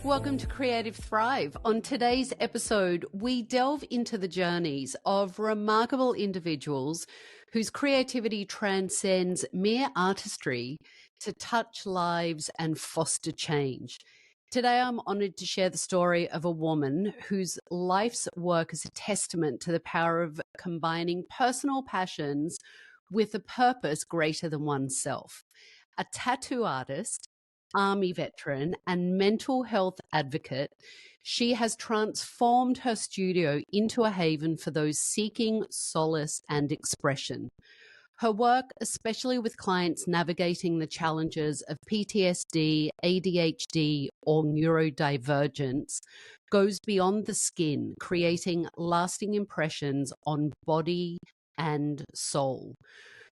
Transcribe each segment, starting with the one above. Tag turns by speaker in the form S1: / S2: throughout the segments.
S1: Welcome to Creative Thrive. On today's episode, we delve into the journeys of remarkable individuals whose creativity transcends mere artistry to touch lives and foster change. Today, I'm honored to share the story of a woman whose life's work is a testament to the power of combining personal passions with a purpose greater than oneself. A tattoo artist, Army veteran, and mental health advocate, she has transformed her studio into a haven for those seeking solace and expression. Her work, especially with clients navigating the challenges of PTSD, ADHD, or neurodivergence, goes beyond the skin, creating lasting impressions on body and soul.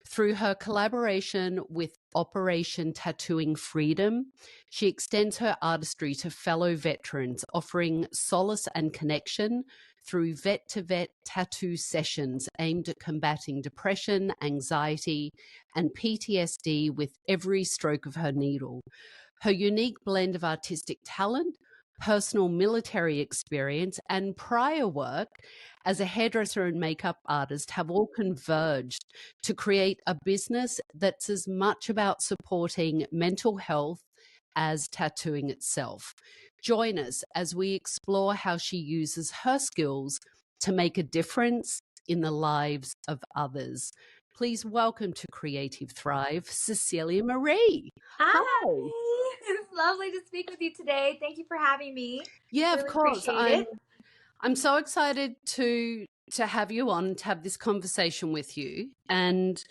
S1: Through her collaboration with Operation Tattooing Freedom, she extends her artistry to fellow veterans, offering solace and connection through vet-to-vet tattoo sessions aimed at combating depression, anxiety, and PTSD with every stroke of her needle. Her unique blend of artistic talent, personal military experience, and prior work as a hairdresser and makeup artist have all converged to create a business that's as much about supporting mental health as tattooing itself. Join us as we explore how she uses her skills to make a difference in the lives of others. Please welcome to Creative Thrive, Cecilia Marie.
S2: Hi. It's lovely to speak with you today. Thank you for having me.
S1: Yeah,
S2: really
S1: of course.
S2: Appreciate it.
S1: I'm so excited to have you on, to have this conversation with you, and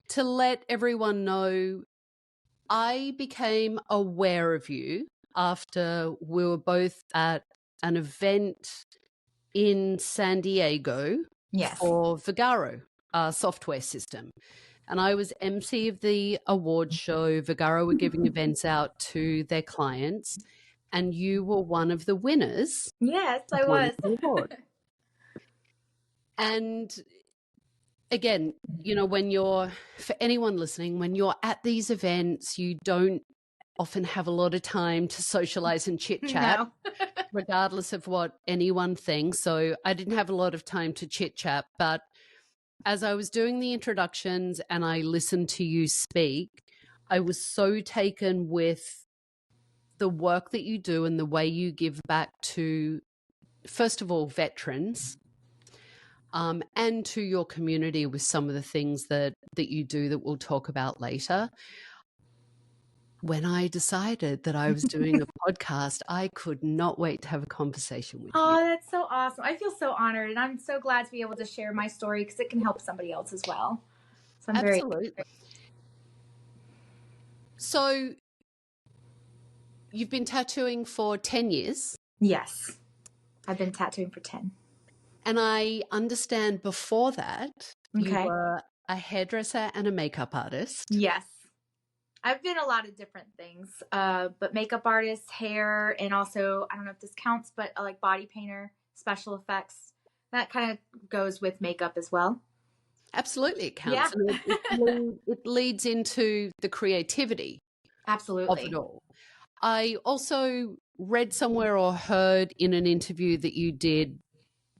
S1: to let everyone know I became aware of you after we were both at an event in San Diego for Vagaro, our software system. And I was MC of the award show. Vagaro were giving events out to their clients, and you were one of the winners.
S2: Yes, I was.
S1: And again, you know, for anyone listening, when you're at these events, you don't often have a lot of time to socialize and chit chat,
S2: No.
S1: regardless of what anyone thinks. So I didn't have a lot of time to chit chat, but as I was doing the introductions and I listened to you speak, I was so taken with the work that you do and the way you give back to, first of all, veterans, and to your community with some of the things that you do that we'll talk about later. When I decided that I was doing a podcast, I could not wait to have a conversation with you.
S2: Oh, that's so awesome. I feel so honored, and I'm so glad to be able to share my story because it can help somebody else as well. So I'm
S1: Absolutely. So you've been tattooing for 10 years?
S2: Yes. I've been tattooing for 10.
S1: And I understand before that, you were a hairdresser and a makeup artist.
S2: Yes. I've been a lot of different things, but makeup artist, hair, and also, I don't know if this counts, but like body painter, special effects. That kind of goes with makeup as well.
S1: Absolutely, it counts. Yeah. It leads into the creativity.
S2: Absolutely.
S1: Of it all. I also read somewhere or heard in an interview that you did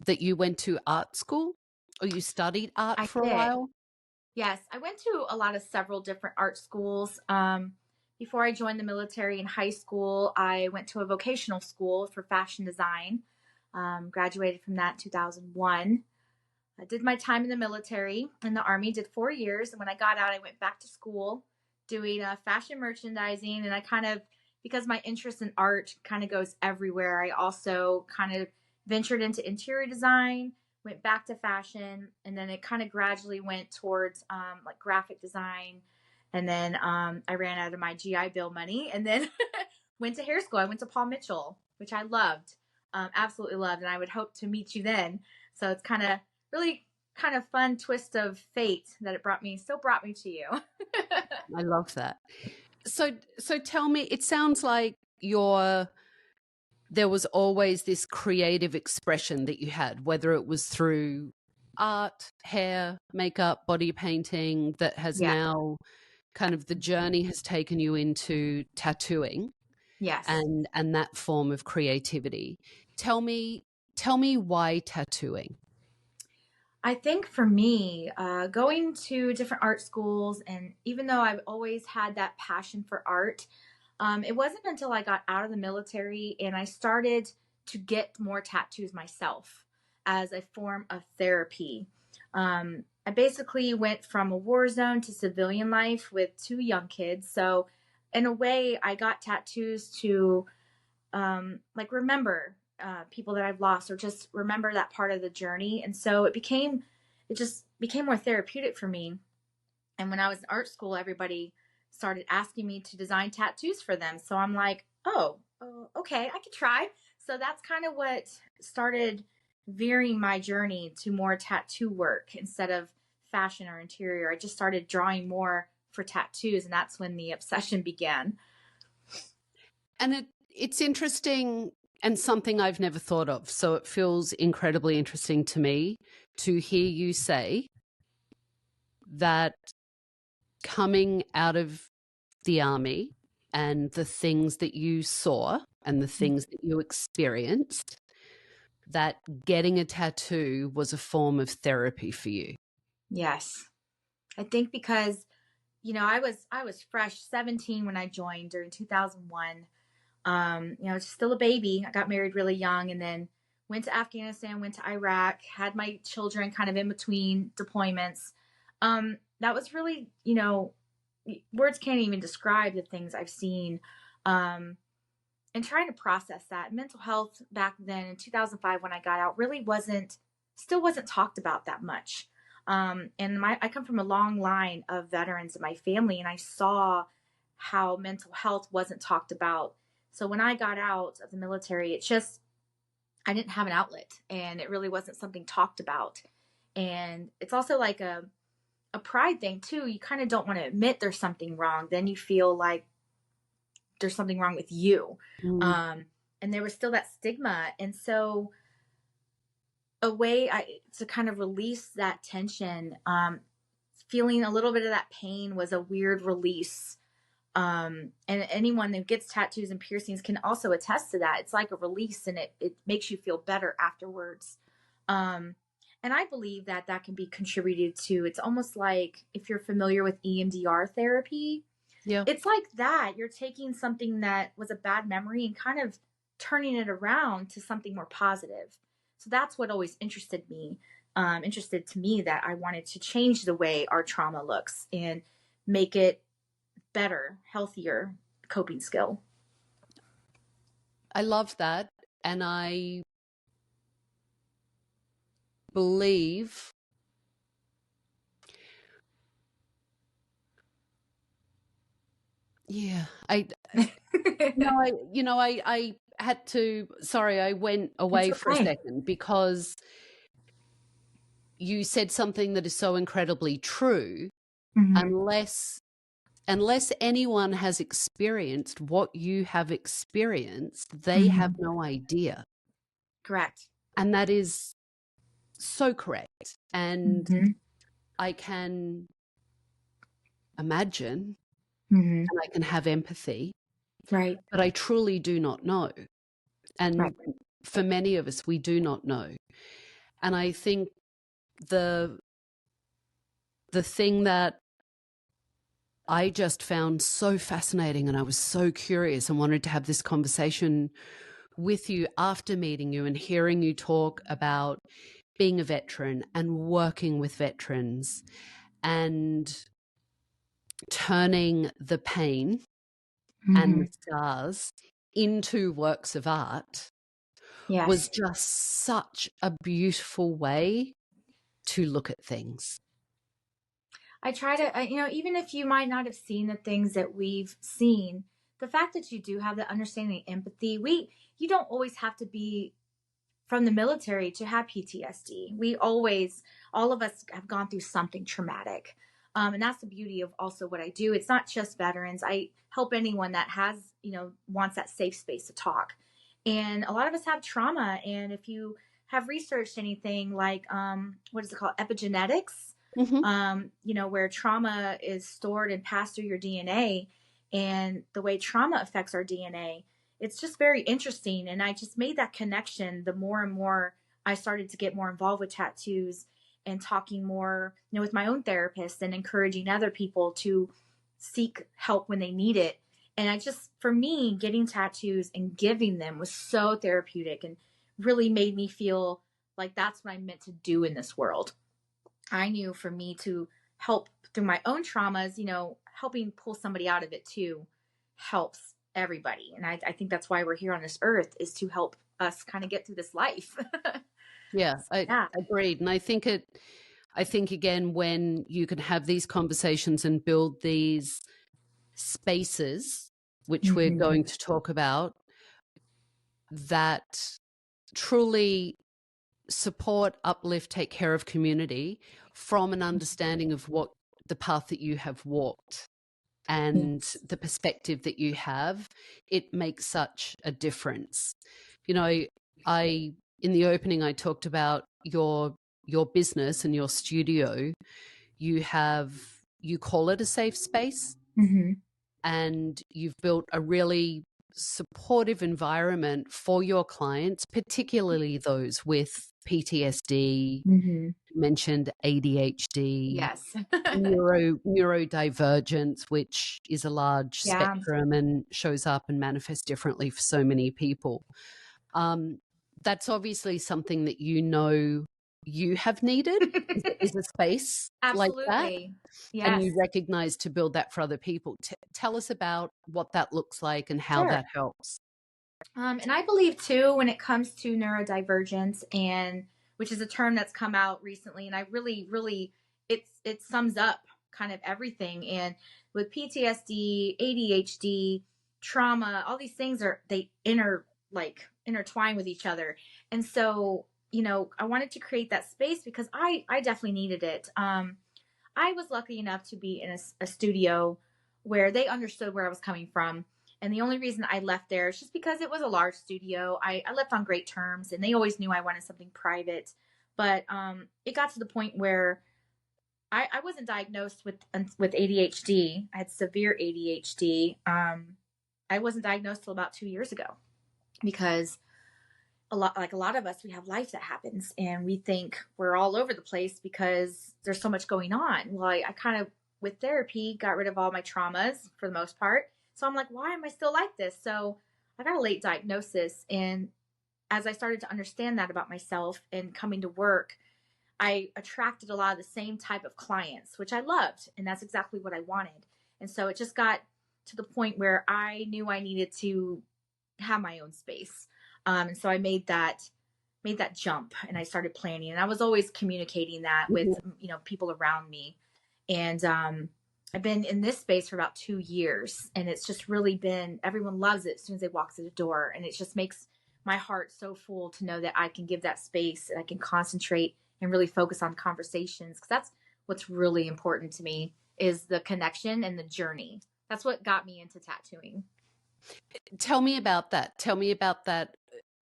S1: that you went to art school or you studied art a while.
S2: Yes, I went to several different art schools. Before I joined the military in high school, I went to a vocational school for fashion design. Graduated from that in 2001. I did my time in the military, in the Army, did 4 years. And when I got out, I went back to school doing fashion merchandising. And I kind of, because my interest in art kind of goes everywhere, I also kind of ventured into interior design, went back to fashion, and then it kind of gradually went towards like graphic design. And then I ran out of my GI Bill money and then went to hair school. I went to Paul Mitchell, which I loved, absolutely loved. And I would hope to meet you then. So it's really kind of fun twist of fate that it brought me to you.
S1: I love that. So tell me, it sounds like there was always this creative expression that you had, whether it was through art, hair, makeup, body painting, that has now kind of the journey has taken you into tattooing.
S2: Yes.
S1: and that form of creativity. Tell me why tattooing?
S2: I think for me, going to different art schools, and even though I've always had that passion for art, it wasn't until I got out of the military and I started to get more tattoos myself as a form of therapy. I basically went from a war zone to civilian life with two young kids. So, in a way, I got tattoos to like remember people that I've lost or just remember that part of the journey. And so it just became more therapeutic for me. And when I was in art school, everybody started asking me to design tattoos for them. So I'm like, oh, okay, I could try. So that's kind of what started veering my journey to more tattoo work instead of fashion or interior. I just started drawing more for tattoos, and that's when the obsession began.
S1: And it's interesting and something I've never thought of. So it feels incredibly interesting to me to hear you say that coming out of the army and the things that you saw and the things that you experienced, that getting a tattoo was a form of therapy for you.
S2: Yes. I think because I was fresh 17 when I joined during 2001. Still a baby. I got married really young and then went to Afghanistan, went to Iraq, had my children kind of in between deployments. That was really, words can't even describe the things I've seen. And trying to process that. Mental health back then in 2005 when I got out really still wasn't talked about that much. I come from a long line of veterans in my family, and I saw how mental health wasn't talked about. So when I got out of the military, I didn't have an outlet, and it really wasn't something talked about. And it's also like a pride thing too. You kind of don't want to admit there's something wrong. Then you feel like there's something wrong with you.
S1: Mm.
S2: And there was still that stigma. And so a way to kind of release that tension, feeling a little bit of that pain was a weird release. And anyone who gets tattoos and piercings can also attest to that. It's like a release, and it makes you feel better afterwards. And I believe that can be contributed to. It's almost like if you're familiar with EMDR therapy,
S1: Yeah.
S2: it's like that. You're taking something that was a bad memory and kind of turning it around to something more positive. So that's what always interested to me, that I wanted to change the way our trauma looks and make it better, healthier coping skill.
S1: I love that. And I believe I had to, sorry, I went away
S2: It's
S1: for a
S2: okay.
S1: second because you said something that is so incredibly true.
S2: Mm-hmm.
S1: Unless anyone has experienced what you have experienced, they
S2: Mm-hmm.
S1: have no idea.
S2: Correct.
S1: And that is so correct. And
S2: Mm-hmm.
S1: I can imagine
S2: Mm-hmm.
S1: and I can have empathy,
S2: Right.
S1: but I truly do not know.
S2: Right.
S1: And for many of us, we do not know. And I think the thing that I just found so fascinating, and I was so curious and wanted to have this conversation with you after meeting you and hearing you talk about being a veteran and working with veterans and turning the pain and
S2: Mm-hmm.
S1: the scars into works of art was
S2: Yes.
S1: just such a beautiful way to look at things.
S2: I try to, even if you might not have seen the things that we've seen, the fact that you do have the understanding and empathy, you don't always have to be from the military to have PTSD. All of us have gone through something traumatic. And that's the beauty of also what I do. It's not just veterans. I help anyone that wants that safe space to talk. And a lot of us have trauma. And if you have researched anything like, what is it called? Epigenetics,
S1: Mm-hmm.
S2: where trauma is stored and passed through your DNA. and the way trauma affects our DNA. It's just very interesting. And I just made that connection the more and more I started to get more involved with tattoos and talking more, with my own therapist and encouraging other people to seek help when they need it. And for me, getting tattoos and giving them was so therapeutic and really made me feel like that's what I'm meant to do in this world. I knew for me to help through my own traumas, helping pull somebody out of it too helps everybody. And I think that's why we're here on this earth, is to help us kind of get through this life.
S1: Yeah, I
S2: Yeah.
S1: agreed. And I think again, when you can have these conversations and build these spaces, which we're going to talk about, that truly support, uplift, take care of community from an understanding of what the path that you have walked and the perspective that you have, it makes such a difference. In the opening, I talked about your business and your studio. You call it a safe space, and you've built a really supportive environment for your clients, particularly those with PTSD, mentioned ADHD,
S2: Yes.
S1: neurodivergence, which is a large spectrum and shows up and manifests differently for so many people. That's obviously something that you have needed is a space like that.
S2: Yes.
S1: And you recognize to build that for other people. Tell us about what that looks like and how that helps.
S2: And I believe too, when it comes to neurodivergence, and which is a term that's come out recently, and I really, it sums up kind of everything. And with PTSD, ADHD, trauma, all these things they intertwine with each other. And so, I wanted to create that space because I definitely needed it. I was lucky enough to be in a studio where they understood where I was coming from. And the only reason I left there is just because it was a large studio. I left on great terms, and they always knew I wanted something private. But it got to the point where I wasn't diagnosed with ADHD. I had severe ADHD. I wasn't diagnosed till about 2 years ago, because a lot of us, we have life that happens and we think we're all over the place because there's so much going on. Well, I kind of, with therapy, got rid of all my traumas for the most part. So I'm like, why am I still like this? So I got a late diagnosis. And as I started to understand that about myself and coming to work, I attracted a lot of the same type of clients, which I loved. And that's exactly what I wanted. And so it just got to the point where I knew I needed to have my own space. And so I made that jump, and I started planning, and I was always communicating that with, people around me. And, I've been in this space for about 2 years, and it's just really been, everyone loves it as soon as they walk through the door. And it just makes my heart so full to know that I can give that space and I can concentrate and really focus on conversations. 'Cause that's what's really important to me, is the connection and the journey. That's what got me into tattooing.
S1: Tell me about that.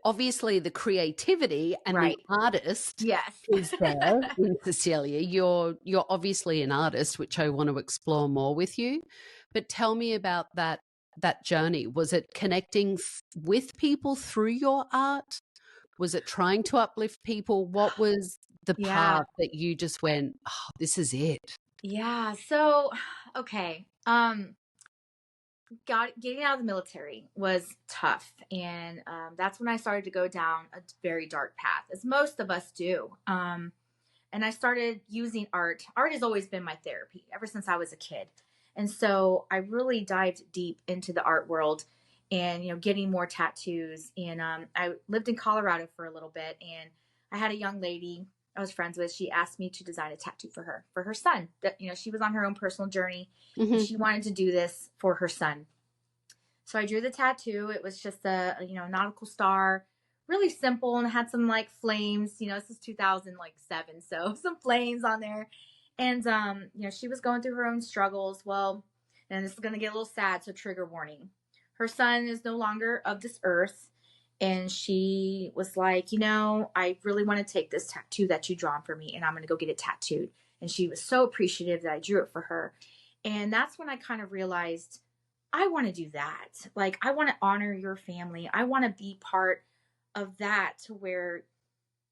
S1: Obviously, the creativity and the artist is there in Cecilia. You're obviously an artist, which I want to explore more with you. But tell me about that journey. Was it connecting with people through your art? Was it trying to uplift people? What was the path that you just went, oh, this is it?
S2: Yeah. So, okay. Getting out of the military was tough, and that's when I started to go down a very dark path, as most of us do. And I started using art. Art has always been my therapy ever since I was a kid, and so I really dived deep into the art world, and getting more tattoos. And I lived in Colorado for a little bit, and I had a young lady I was friends with. She asked me to design a tattoo for her son. That she was on her own personal journey, and she wanted to do this for her son. So I drew the tattoo. It was just a nautical star, really simple, and had some like flames. This is 2007, so some flames on there. And she was going through her own struggles. Well, and this is going to get a little sad, so trigger warning. Her son is no longer of this earth. And she was like, I really want to take this tattoo that you drawn for me, and I'm going to go get it tattooed. And she was so appreciative that I drew it for her. And that's when I kind of realized, I want to do that. Like, I want to honor your family. I want to be part of that, to where,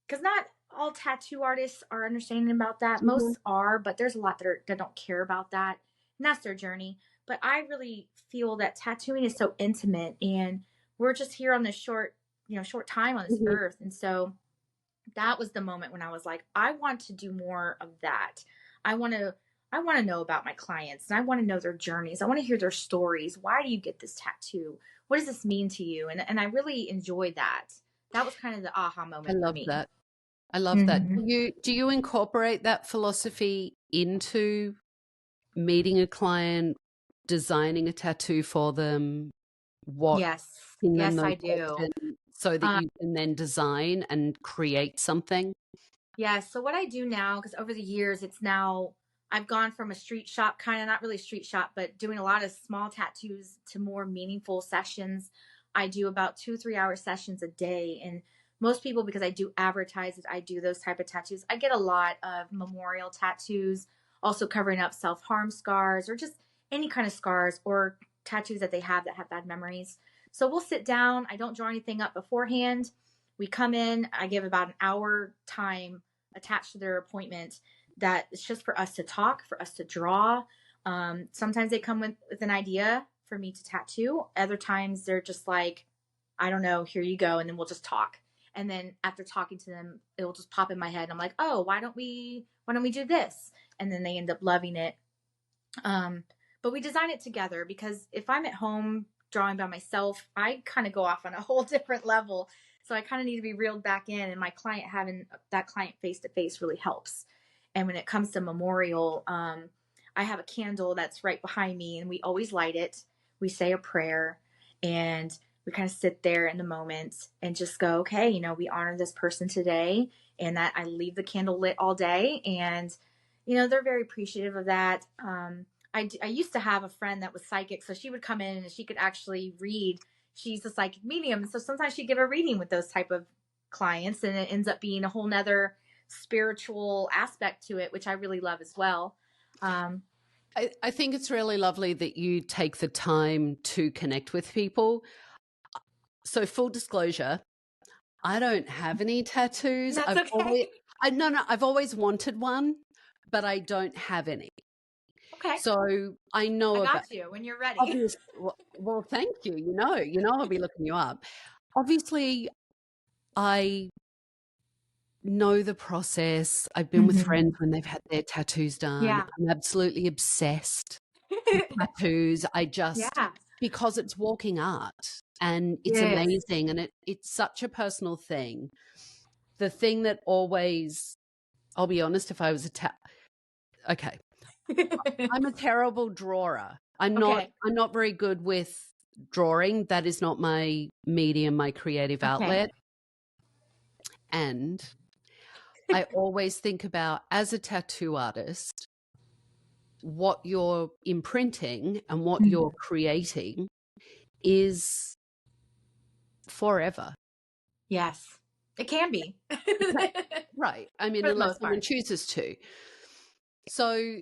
S2: because not all tattoo artists are understanding about that.
S1: Mhm.
S2: Most are, but there's a lot that don't care about that. And that's their journey. But I really feel that tattooing is so intimate, and we're just here on this short time on this
S1: Mhm.
S2: earth. And so that was the moment when I was like, I want to do more of that. I want to I want to know about my clients, and I want to know their journeys. I want to hear their stories. Why do you get this tattoo? What does this mean to you? And I really enjoyed that. That was kind of the aha
S1: I
S2: moment for
S1: love
S2: me.
S1: that. I love that.
S2: Hmm.
S1: Do you incorporate that philosophy into meeting a client, designing a tattoo for them, what
S2: Yes.
S1: in them
S2: Yes,
S1: those
S2: I do.
S1: questions so that
S2: Um,
S1: you can then design and create something?
S2: yeah. So what I do now, because over the years, I've gone from a street shop, kind of not really street shop, but doing a lot of small tattoos, to more meaningful sessions. I do about 2, 3 hour sessions a day. And most people, because I do advertise that I do those type of tattoos, I get a lot of memorial tattoos, also covering up self-harm scars, or just any kind of scars or tattoos that they have that have bad memories. So we'll sit down. I don't draw anything up beforehand. We come in, I give about an hour time attached to their appointment, that it's just for us to talk, for us to draw. Sometimes they come with an idea for me to tattoo. Other times they're just like, I don't know, here you go. And then we'll just talk. And then after talking to them, it'll just pop in my head. I'm like, oh, why don't we do this? And then they end up loving it. Um, but we design it together, because if I'm at home drawing by myself, I kind of go off on a whole different level. So I kind of need to be reeled back in, and my client, having that client face to face, really helps. And when it comes to memorial, I have a candle that's right behind me, and we always light it. We say a prayer, and we kind of sit there in the moment and just go, okay, we honor this person today, and that I leave the candle lit all day. And they're very appreciative of that. I used to have a friend that was psychic, so she would come in and she could actually read. She's a psychic medium, so sometimes she'd give a reading with those type of clients, and it ends up being a whole nother spiritual aspect to it, which I really love as well. Um,
S1: I think it's really lovely that you take the time to connect with people. So full disclosure, I don't have any tattoos.
S2: that's okay.
S1: I've always wanted one, but I don't have any.
S2: Okay,
S1: So I know
S2: I
S1: about
S2: got you when you're ready.
S1: obvious. Well, thank you. I'll be looking you up. Obviously, I know the process. I've been with
S2: Hmm.
S1: friends when they've had their tattoos done.
S2: Yeah.
S1: I'm absolutely obsessed with tattoos.
S2: Yeah.
S1: Because it's walking art and it's
S2: Yes.
S1: amazing, and it's such a personal thing. The thing that always, I'll be honest, if I was okay, I'm a terrible drawer.
S2: Okay.
S1: I'm not very good with drawing. That is not my medium, my creative
S2: Okay.
S1: outlet. And I always think about, as a tattoo artist, what you're imprinting and what
S2: Mhm.
S1: you're creating is forever.
S2: Yes, it can be.
S1: Right. I mean,
S2: For the
S1: unless
S2: most
S1: someone
S2: part.
S1: chooses to. So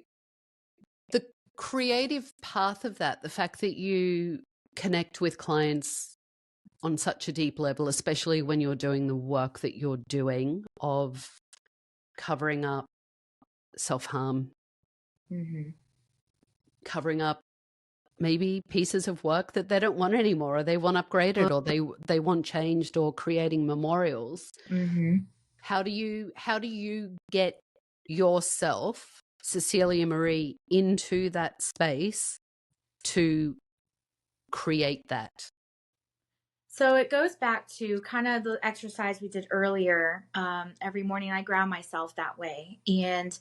S1: the creative path of that, the fact that you connect with clients on such a deep level, especially when you're doing the work that you're doing of covering up self-harm,
S2: Hmm.
S1: covering up maybe pieces of work that they don't want anymore, or they want upgraded, or they want changed, or creating memorials.
S2: Hmm.
S1: How do you get yourself, Cecilia Marie, into that space to create that?
S2: So it goes back to kind of the exercise we did earlier. Every morning I ground myself that way. And,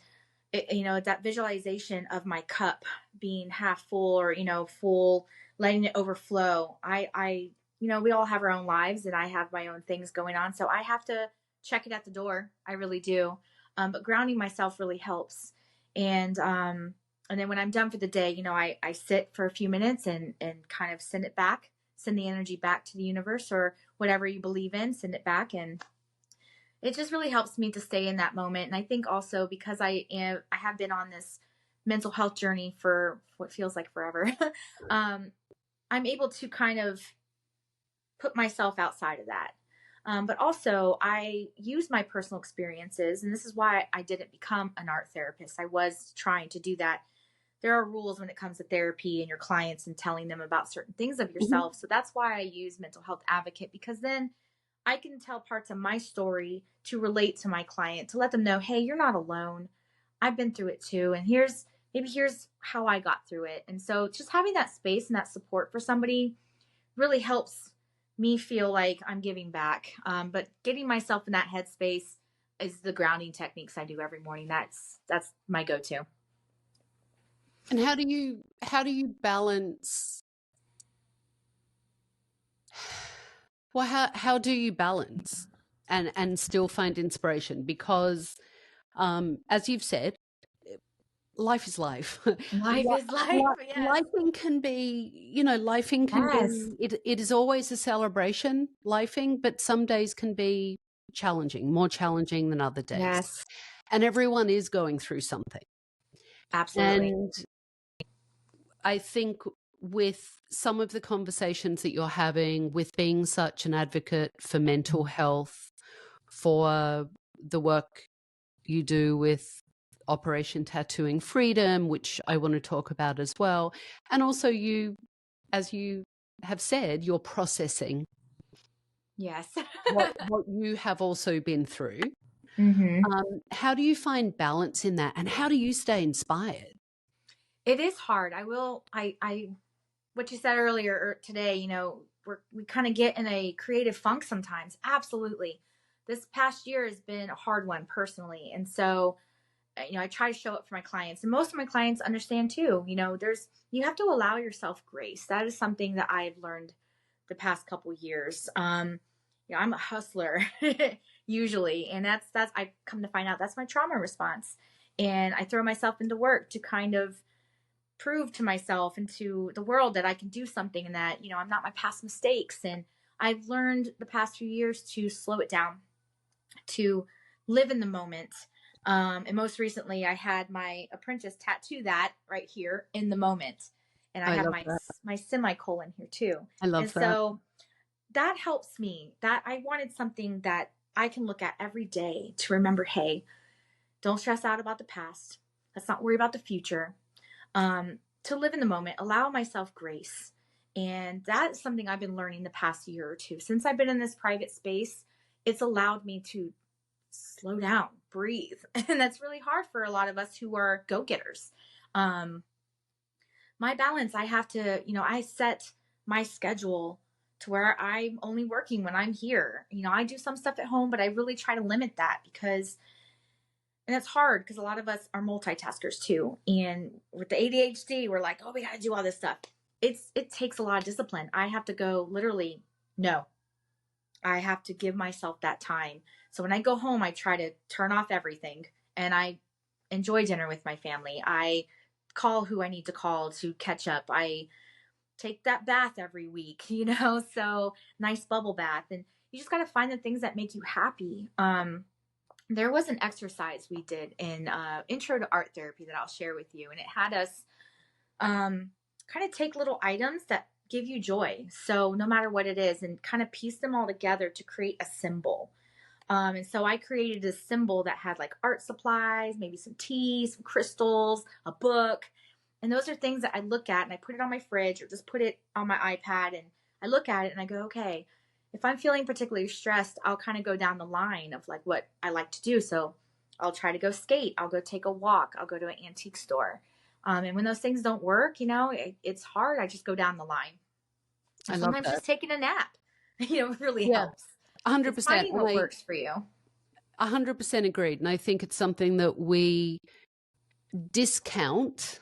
S2: that visualization of my cup being half full, or, full, letting it overflow. We all have our own lives, and I have my own things going on. So I have to check it at the door. I really do. But grounding myself really helps. And then when I'm done for the day, I sit for a few minutes and kind of send the energy back to the universe, or whatever you believe in, send it back. And it just really helps me to stay in that moment. And I think also, because I have been on this mental health journey for what feels like forever. um, I'm able to kind of put myself outside of that. But also, I use my personal experiences, and this is why I didn't become an art therapist. I was trying to do that. There are rules when it comes to therapy and your clients and telling them about certain things of
S1: Mhm.
S2: yourself. So that's why I use mental health advocate, because then I can tell parts of my story to relate to my client, to let them know, hey, you're not alone. I've been through it too. And here's how I got through it. And so just having that space and that support for somebody really helps me feel like I'm giving back. But getting myself in that headspace is the grounding techniques I do every morning. That's my go-to.
S1: And how do you balance, well, how do you balance and still find inspiration? Because as you've said, life is life.
S2: Life is life. Yes.
S1: Lifing can be, lifing can
S2: Yes.
S1: be, it is always a celebration, lifing, but some days can be challenging, more challenging than other days.
S2: Yes.
S1: And everyone is going through something.
S2: Absolutely.
S1: And I think with some of the conversations that you're having, with being such an advocate for mental health, for the work you do with Operation Tattooing Freedom, which I want to talk about as well. And also you, as you have said, you're processing
S2: Yes.
S1: what you have also been through.
S2: hmm
S1: How do you find balance in that? And how do you stay inspired?
S2: It is hard. What you said earlier today, we kind of get in a creative funk sometimes. Absolutely. This past year has been a hard one personally. And so, I try to show up for my clients, and most of my clients understand too. You have to allow yourself grace. That is something that I've learned the past couple years. I'm a hustler usually, and that's I come to find out that's my trauma response, and I throw myself into work to kind of prove to myself and to the world that I can do something, and that I'm not my past mistakes. And I've learned the past few years to slow it down, to live in the moment. And most recently, I had my apprentice tattoo that right here in the moment, and I
S1: I
S2: have
S1: love
S2: my
S1: that.
S2: my semicolon here too.
S1: I
S2: And
S1: love that.
S2: so that helps me. That I wanted something that I can look at every day to remember. Hey, don't stress out about the past. Let's not worry about the future. To live in the moment, allow myself grace. And that's something I've been learning the past year or two. Since I've been in this private space, it's allowed me to slow down, breathe. And that's really hard for a lot of us who are go getters. Um, my balance, I have to, I set my schedule to where I'm only working when I'm here. I do some stuff at home, but I really try to limit that, because and it's hard because a lot of us are multitaskers too. And with the ADHD, we're like, oh, we got to do all this stuff. It takes a lot of discipline. I have to go literally, no, I have to give myself that time. So when I go home, I try to turn off everything, and I enjoy dinner with my family. I call who I need to call to catch up. I take that bath every week, so nice bubble bath. And you just got to find the things that make you happy. There was an exercise we did in intro to art therapy that I'll share with you. And it had us kind of take little items that give you joy. So no matter what it is, and kind of piece them all together to create a symbol. And so I created a symbol that had like art supplies, maybe some tea, some crystals, a book. And those are things that I look at, and I put it on my fridge or just put it on my iPad, and I look at it and I go, okay, if I'm feeling particularly stressed, I'll kind of go down the line of like what I like to do. So I'll try to go skate. I'll go take a walk. I'll go to an antique store. And when those things don't work, it's hard. I just go down the line.
S1: I
S2: And
S1: love
S2: sometimes
S1: that.
S2: just taking a nap, really
S1: Yeah,
S2: helps. It's
S1: 100%.
S2: finding
S1: And
S2: what
S1: I
S2: works for you.
S1: 100% agreed. And I think it's something that we discount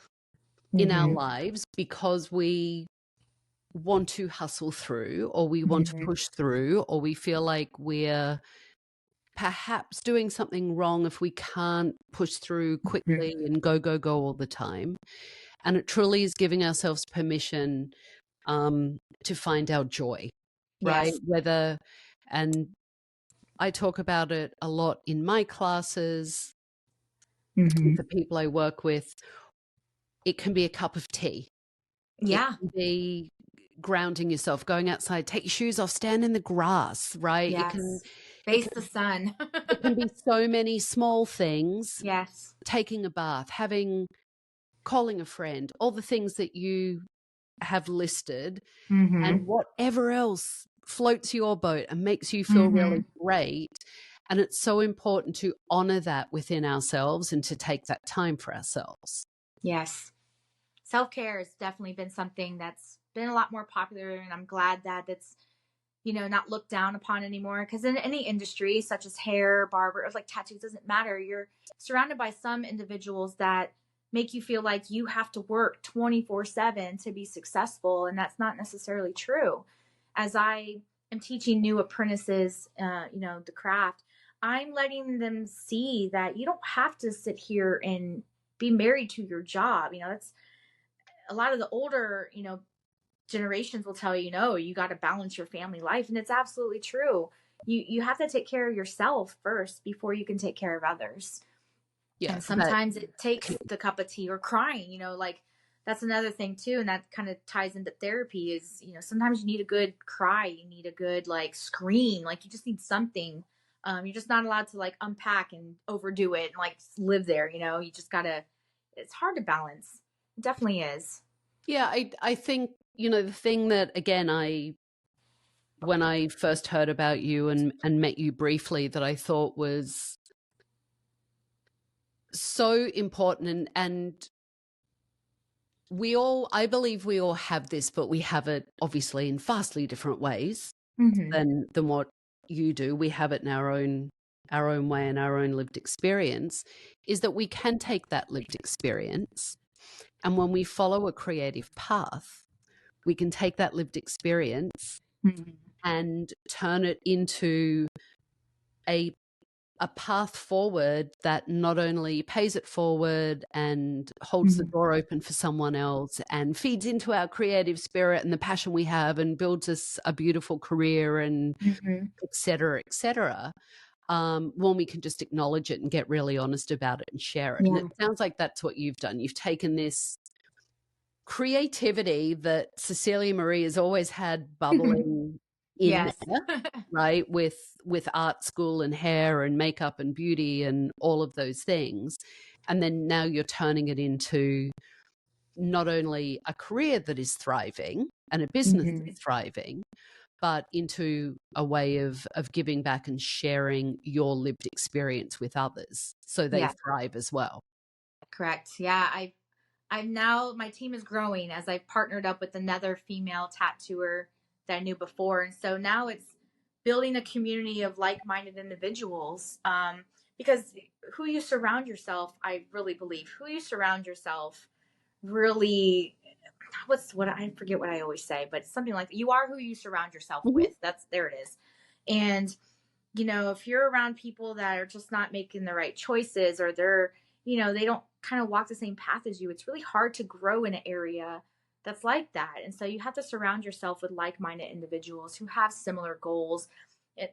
S1: in our
S2: Mm-hmm.
S1: lives because we want to hustle through, or we want to
S2: Mm-hmm.
S1: push through, or we feel like we're perhaps doing something wrong if we can't push through quickly and go, go, go all the time. And it truly is giving ourselves permission to find our joy, right?
S2: Yes.
S1: And I talk about it a lot in my classes
S2: Mm-hmm.
S1: with the people I work with. It can be a cup of tea. It
S2: Yeah.
S1: can be grounding yourself, going outside, take your shoes off, stand in the grass, right?
S2: Yes.
S1: It
S2: Face
S1: can
S2: the sun.
S1: it can be so many small things.
S2: Yes.
S1: Taking a bath, calling a friend, all the things that you have listed,
S2: Mm-hmm.
S1: and whatever else floats your boat and makes you feel
S2: Mm-hmm.
S1: really great. And it's so important to honor that within ourselves and to take that time for ourselves.
S2: Yes. Self-care has definitely been something that's been a lot more popular, and I'm glad that it's, not looked down upon anymore, because in any industry such as hair, barber, or like tattoos, doesn't matter, you're surrounded by some individuals that make you feel like you have to work 24/7 to be successful, and that's not necessarily true. As I am teaching new apprentices the craft, I'm letting them see that you don't have to sit here and be married to your job. That's a lot of the older, generations will tell you, no, you got to balance your family life. And it's absolutely true. You have to take care of yourself first before you can take care of others.
S1: Yeah,
S2: And sometimes it takes the cup of tea or crying, like that's another thing too. And that kind of ties into therapy is, sometimes you need a good cry. You need a good like scream, like you just need something. You're just not allowed to like unpack and overdo it and like live there, you just gotta, it's hard to balance. It definitely is.
S1: Yeah, I think, the thing that, again, when I first heard about you and met you briefly, that I thought was so important, and I believe we all have this, but we have it obviously in vastly different ways than what you do. We have it in our own way and our own lived experience, is that we can take that lived experience, and when we follow a creative path, we can take that lived experience and turn it into a path forward that not only pays it forward and holds the door open for someone else and feeds into our creative spirit and the passion we have and builds us a beautiful career and et cetera, when we can just acknowledge it and get really honest about it and share it.
S2: Yeah.
S1: And it sounds like that's what you've done. You've taken this creativity that Cecilia Marie has always had bubbling in
S2: Yes.
S1: there, right? With art school and hair and makeup and beauty and all of those things. And then now you're turning it into not only a career that is thriving and a business that is thriving, but into a way of giving back and sharing your lived experience with others so they
S2: Yeah,
S1: thrive as well.
S2: correct. Yeah, I'm now, my team is growing as I've partnered up with another female tattooer that I knew before. And so now it's building a community of like-minded individuals. Because who you surround yourself, I really believe who you surround yourself really, what I forget what I always say, but something like you are who you surround yourself with. That's, there it is. And if you're around people that are just not making the right choices, or they're, they don't kind of walk the same path as you, it's really hard to grow in an area that's like that. And so you have to surround yourself with like-minded individuals who have similar goals.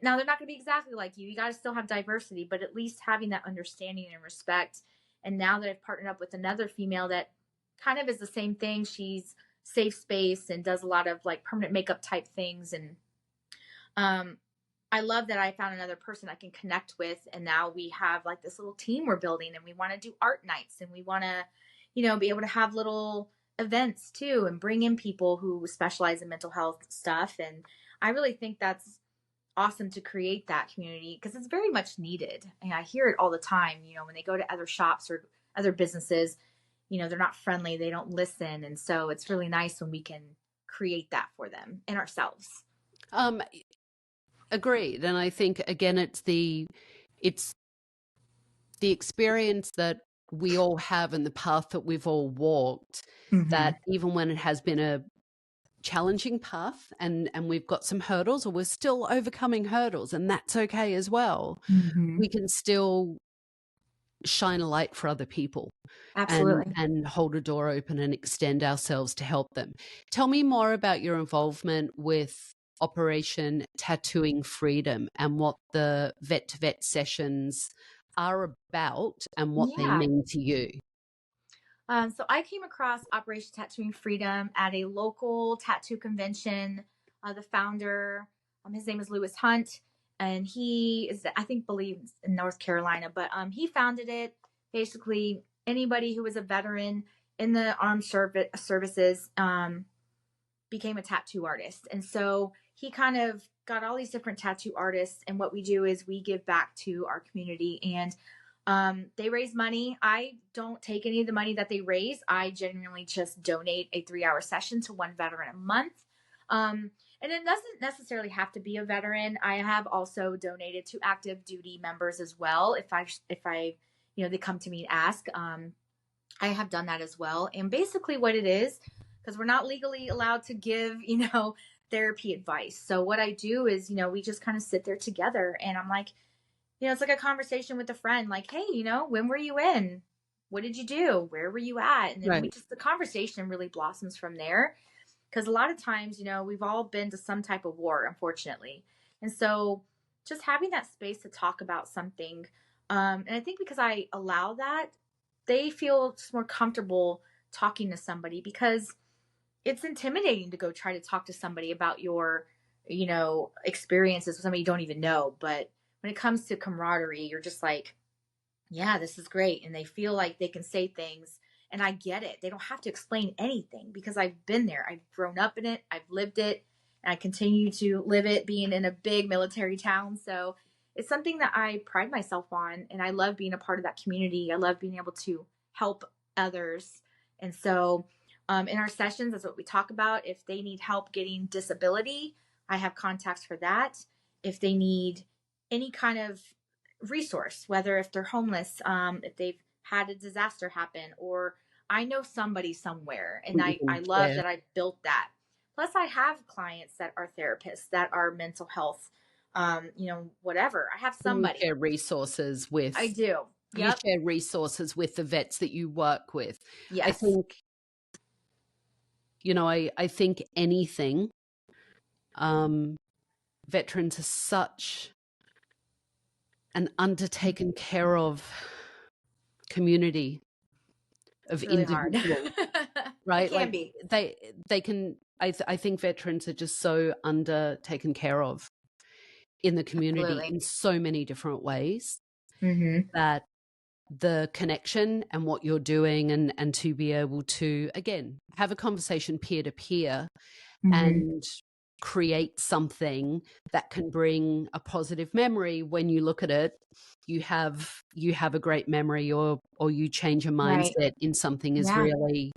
S2: Now, they're not going to be exactly like you. You got to still have diversity, but at least having that understanding and respect. And now that I've partnered up with another female that kind of is the same thing, she's safe space and does a lot of like permanent makeup type things. And I love that I found another person I can connect with. And now we have like this little team we're building, and we want to do art nights, and we want to, be able to have little events too, and bring in people who specialize in mental health stuff. And I really think that's awesome to create that community, because it's very much needed. And I hear it all the time, when they go to other shops or other businesses, they're not friendly, they don't listen. And so it's really nice when we can create that for them and ourselves.
S1: Agreed. And I think, again, it's the experience that we all have and the path that we've all walked, that even when it has been a challenging path and we've got some hurdles, or we're still overcoming hurdles, and that's okay as well, we can still shine a light for other people.
S2: Absolutely.
S1: And hold a door open and extend ourselves to help them. Tell me more about your involvement with Operation Tattooing Freedom and what the vet to vet sessions are about and what they
S2: Yeah.
S1: mean to you.
S2: So I came across Operation Tattooing Freedom at a local tattoo convention. The founder, his name is Lewis Hunt, and he is, I think, believes in North Carolina, but he founded it. Basically, anybody who was a veteran in the armed services became a tattoo artist. And so he kind of got all these different tattoo artists. And what we do is we give back to our community, and they raise money. I don't take any of the money that they raise. I genuinely just donate a 3-hour session to one veteran a month. And it doesn't necessarily have to be a veteran. I have also donated to active duty members as well. If I, they come to me and ask, I have done that as well. And basically what it is, because we're not legally allowed to give, therapy advice. So what I do is, we just kind of sit there together, and I'm like, it's like a conversation with a friend, like, hey, when were you in? What did you do? Where were you at? And then the conversation really blossoms from there. Because a lot of times, we've all been to some type of war, unfortunately. And so just having that space to talk about something. And I think because I allow that, they feel just more comfortable talking to somebody, because it's intimidating to go try to talk to somebody about your, experiences with somebody you don't even know. But when it comes to camaraderie, you're just like, yeah, this is great. And they feel like they can say things, and I get it. They don't have to explain anything, because I've been there. I've grown up in it. I've lived it, and I continue to live it, being in a big military town. So it's something that I pride myself on, and I love being a part of that community. I love being able to help others. And so in our sessions, that's what we talk about. If they need help getting disability, I have contacts for that. If they need any kind of resource, whether if they're homeless, if they've had a disaster happen, or I know somebody somewhere, and I love that I built that. Plus I have clients that are therapists, that are mental health, whatever. I have somebody.
S1: You share resources with.
S2: I do.
S1: Yep. You share resources with the vets that you work with.
S2: Yes.
S1: I think, I think anything, veterans are such an undertaken care of community of
S2: really
S1: individuals, right?
S2: It can be.
S1: They can. I think veterans are just so undertaken care of in the community. Absolutely. In so many different ways, that the connection and what you're doing, and to be able to, again, have a conversation peer to peer, and create something that can bring a positive memory. When you look at it, you have a great memory, or you change your mindset in something, is really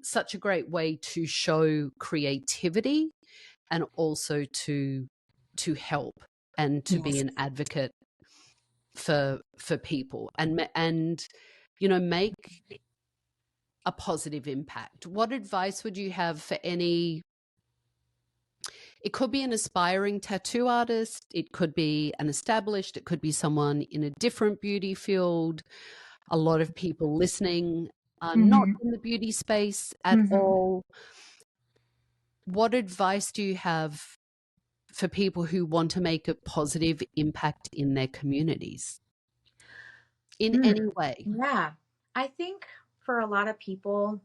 S1: such a great way to show creativity, and also to help, and to be an advocate for people, and make a positive impact. What advice would you have for any? It could be an aspiring tattoo artist, it could be an established, it could be someone in a different beauty field. A lot of people listening are not in the beauty space at all. What advice do you have for people who want to make a positive impact in their communities in any way?
S2: Yeah. I think for a lot of people,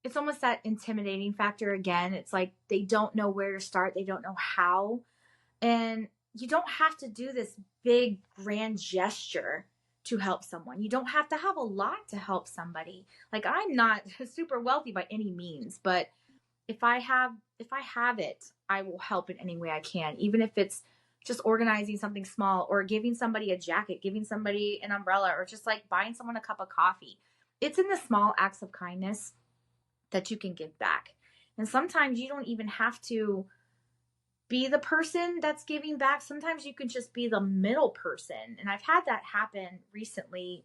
S2: it's almost that intimidating factor again. It's like they don't know where to start. They don't know how. And you don't have to do this big grand gesture to help someone. You don't have to have a lot to help somebody. Like, I'm not super wealthy by any means, but if I have it, I will help in any way I can, even if it's just organizing something small, or giving somebody a jacket, giving somebody an umbrella, or just like buying someone a cup of coffee. It's in the small acts of kindness that you can give back. And sometimes you don't even have to be the person that's giving back. Sometimes you can just be the middle person. And I've had that happen recently,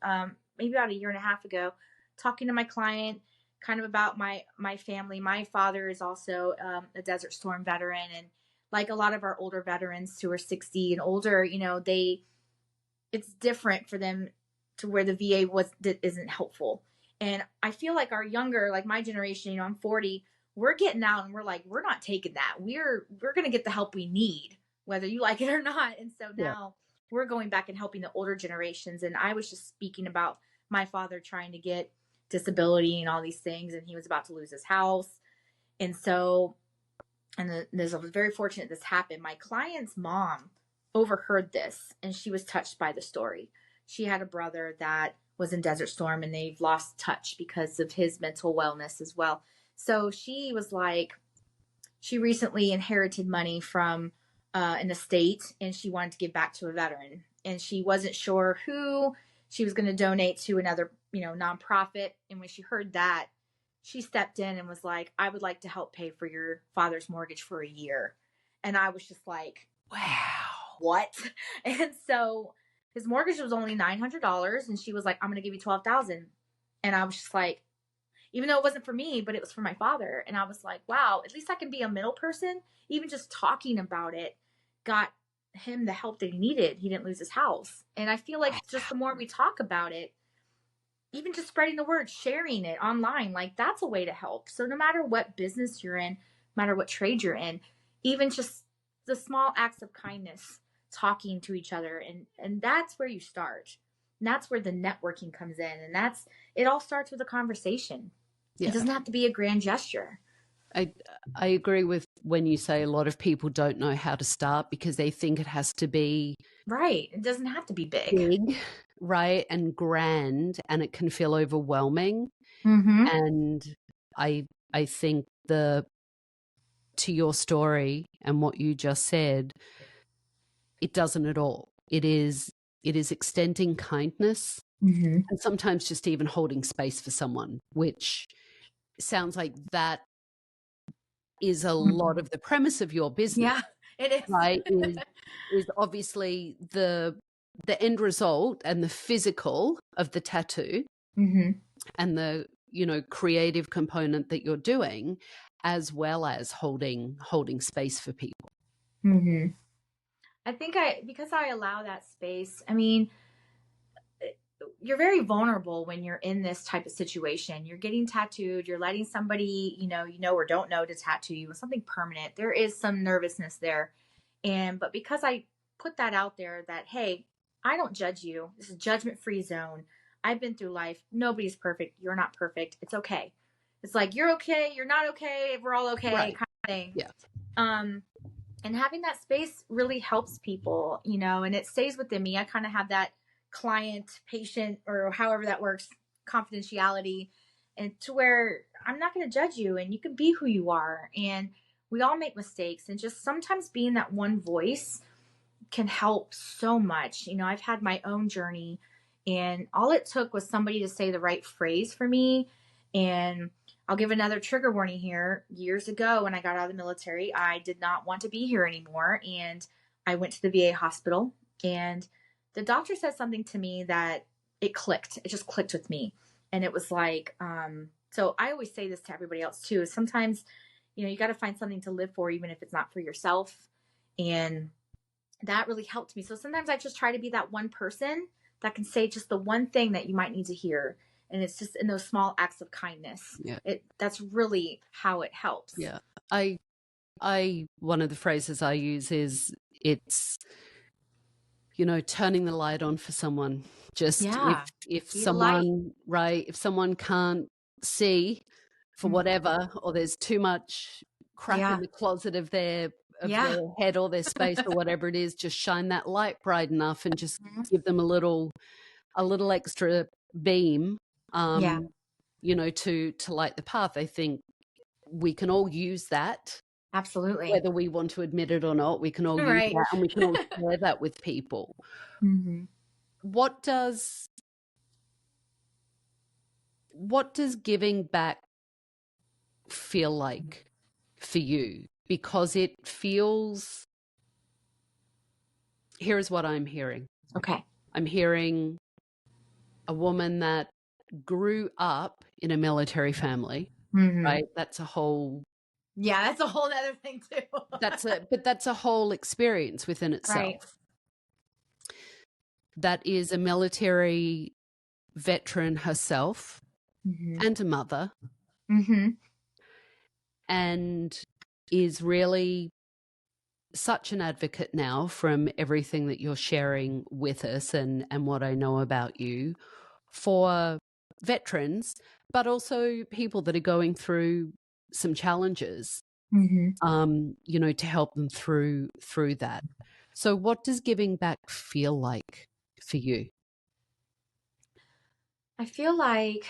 S2: maybe about 1.5 years ago, talking to my client kind of about my family. My father is also a Desert Storm veteran. And like a lot of our older veterans who are 60 and older, it's different for them to where the VA isn't helpful. And I feel like our younger, like my generation, I'm 40, we're getting out and we're like, we're not taking that. We're going to get the help we need, whether you like it or not. And so now we're going back and helping the older generations. And I was just speaking about my father trying to get disability and all these things, and he was about to lose his house. And so, this was very fortunate this happened. My client's mom overheard this, and she was touched by the story. She had a brother that was in Desert Storm, and they've lost touch because of his mental wellness as well. So she was like, she recently inherited money from an estate, and she wanted to give back to a veteran, and she wasn't sure who she was going to donate to, another nonprofit. And when she heard that, she stepped in and was like, I would like to help pay for your father's mortgage for a year. And I was just like, wow, what? And so his mortgage was only $900, and she was like, I'm going to give you $12,000. And I was just like, even though it wasn't for me, but it was for my father. And I was like, wow, at least I can be a middle person. Even just talking about it got him the help that he needed. He didn't lose his house. And I feel like just the more we talk about it, even just spreading the word, sharing it online, like that's a way to help. So no matter what business you're in, no matter what trade you're in, even just the small acts of kindness, talking to each other, and that's where you start. And that's where the networking comes in. And it all starts with a conversation. Yeah. It doesn't have to be a grand gesture.
S1: I agree with when you say a lot of people don't know how to start because they think it has to be
S2: right. It doesn't have to be big,
S1: right, and grand, and it can feel overwhelming.
S2: Mm-hmm.
S1: And I think to your story and what you just said, it doesn't at all. It is extending kindness,
S2: mm-hmm.
S1: and sometimes just even holding space for someone, which sounds like that is a
S2: mm-hmm.
S1: lot of the premise of your business.
S2: Yeah, it is.
S1: Right, is obviously the end result and the physical of the tattoo,
S2: mm-hmm.
S1: and the creative component that you're doing, as well as holding space for people.
S2: Mm-hmm. I think because I allow that space, I mean, you're very vulnerable when you're in this type of situation. You're getting tattooed, you're letting somebody, or don't know to tattoo you with something permanent. There is some nervousness there. But because I put that out there that, hey, I don't judge you. This is a judgment-free zone. I've been through life. Nobody's perfect. You're not perfect. It's okay. It's like, you're okay. You're not okay. We're all okay.
S1: Right.
S2: Kind of thing.
S1: Yeah.
S2: And having that space really helps people, and it stays within me. I kind of have that client, patient, or however that works, confidentiality, and to where I'm not going to judge you, and you can be who you are. And we all make mistakes, and just sometimes being that one voice can help so much. I've had my own journey, and all it took was somebody to say the right phrase for me. And I'll give another trigger warning here. Years ago, when I got out of the military, I did not want to be here anymore. And I went to the VA hospital, and the doctor said something to me that it clicked. It just clicked with me. And it was like, so I always say this to everybody else too, is sometimes, you got to find something to live for, even if it's not for yourself. And that really helped me. So sometimes I just try to be that one person that can say just the one thing that you might need to hear. And it's just in those small acts of kindness.
S1: Yeah.
S2: That's really how it helps.
S1: Yeah. One of the phrases I use is, it's, turning the light on for someone. Just if someone, right, if someone can't see for whatever, or there's too much crap in the closet of their head or their space or whatever it is, just shine that light bright enough and just give them a little extra beam, to light the path. I think we can all use that.
S2: Absolutely.
S1: Whether we want to admit it or not, we can all use that, and we can all share that with people.
S2: Mm-hmm.
S1: What does giving back feel like for you? Because it feels, here's what I'm hearing.
S2: Okay.
S1: I'm hearing a woman that grew up in a military family, right? That's a whole...
S2: Yeah, that's a whole other thing too.
S1: But that's a whole experience within itself.
S2: Right.
S1: That is a military veteran herself, and a mother, and is really such an advocate now, from everything that you're sharing with us and what I know about you, for veterans, but also people that are going through some challenges, to help them through that. So what does giving back feel like for you?
S2: I feel like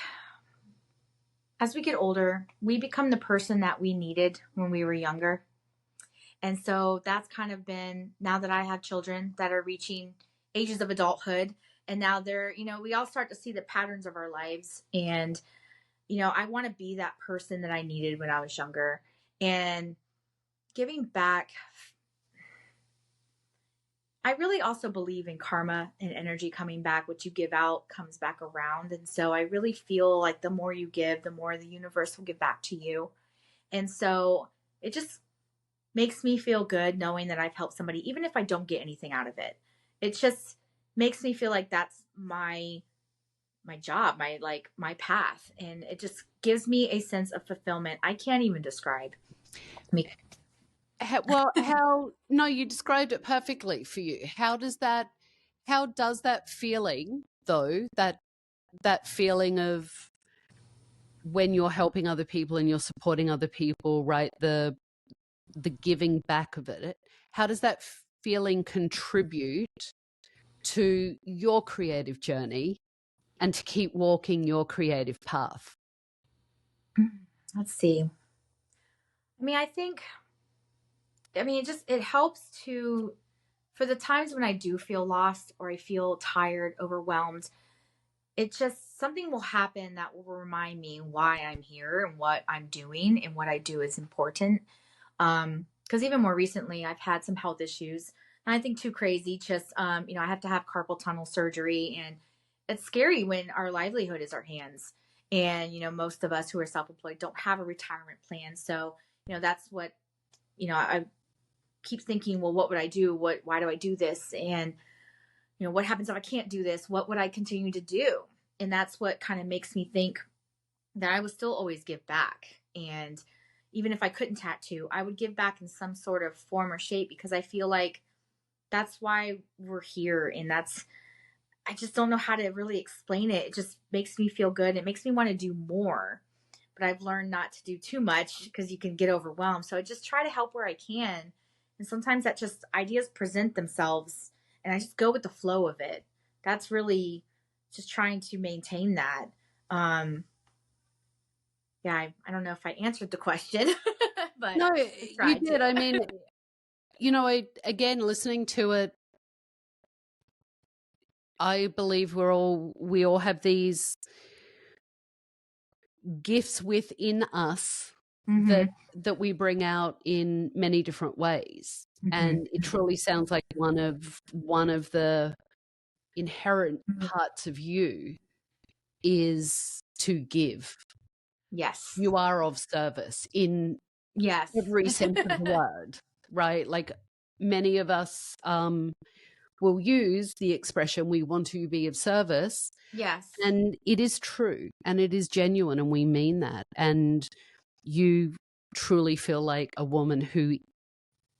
S2: as we get older, we become the person that we needed when we were younger. And so that's kind of been, now that I have children that are reaching ages of adulthood, and now they're, we all start to see the patterns of our lives. And, I want to be that person that I needed when I was younger. And giving back, I really also believe in karma and energy coming back. What you give out comes back around. And so I really feel like the more you give, the more the universe will give back to you. And so it just makes me feel good knowing that I've helped somebody, even if I don't get anything out of it. It just makes me feel like that's my job, my path. And it just gives me a sense of fulfillment I can't even describe.
S1: No, you described it perfectly for you. How does that feeling, though, that feeling of when you're helping other people and you're supporting other people, right? The giving back of it, how does that feeling contribute to your creative journey and to keep walking your creative path?
S2: Let's see. It helps for the times when I do feel lost or I feel tired, overwhelmed. It just, something will happen that will remind me why I'm here and what I'm doing and what I do is important. Because even more recently, I've had some health issues. Nothing too crazy. Just, I have to have carpal tunnel surgery, and it's scary when our livelihood is our hands. And, most of us who are self-employed don't have a retirement plan. So, that's what, I keep thinking, well, what would I do? Why do I do this? And, what happens if I can't do this? What would I continue to do? And that's what kind of makes me think that I would still always give back. And even if I couldn't tattoo, I would give back in some sort of form or shape, because I feel like that's why we're here. And I just don't know how to really explain it. It just makes me feel good. It makes me want to do more. But I've learned not to do too much because you can get overwhelmed. So I just try to help where I can. And sometimes that just ideas present themselves and I just go with the flow of it. That's really just trying to maintain that. I don't know if I answered the question, but
S1: no, you did. I mean, again, listening to it, I believe we all have these gifts within us that we bring out in many different ways. And it truly sounds like one of the inherent parts of you is to give.
S2: Yes.
S1: You are of service in every sense of the word, right? Like many of us will use the expression, we want to be of service.
S2: Yes.
S1: And it is true and it is genuine and we mean that. And you truly feel like a woman who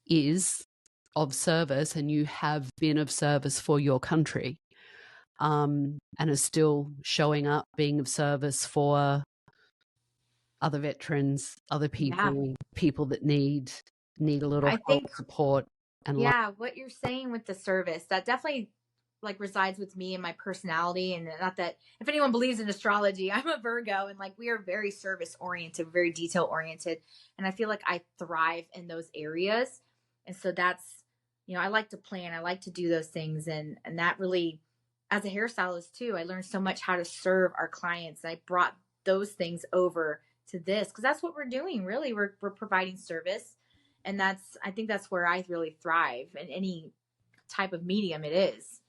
S1: is of service and you have been of service for your country, and are still showing up, being of service for other veterans, other people, people that need a little help, support, and love.
S2: What you're saying with the service, that definitely resides with me and my personality. And not that if anyone believes in astrology, I'm a Virgo, and we are very service oriented, very detail oriented, and I feel like I thrive in those areas. And so that's, I like to plan, I like to do those things, and that really, as a hairstylist too, I learned so much how to serve our clients. I brought those things over to this because that's what we're doing. Really, we're providing service, and I think that's where I really thrive in any type of medium it is.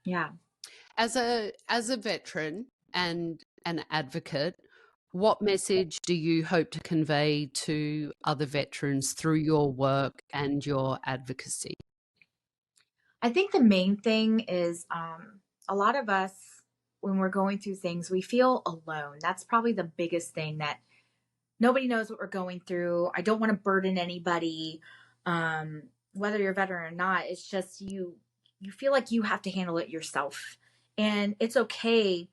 S2: Yeah.
S1: As a veteran and an advocate, what message do you hope to convey to other veterans through your work and your advocacy?
S2: I think the main thing is a lot of us, when we're going through things, we feel alone. That's probably the biggest thing, that nobody knows what we're going through. I don't want to burden anybody, whether you're a veteran or not. It's just you feel like you have to handle it yourself. And it's okay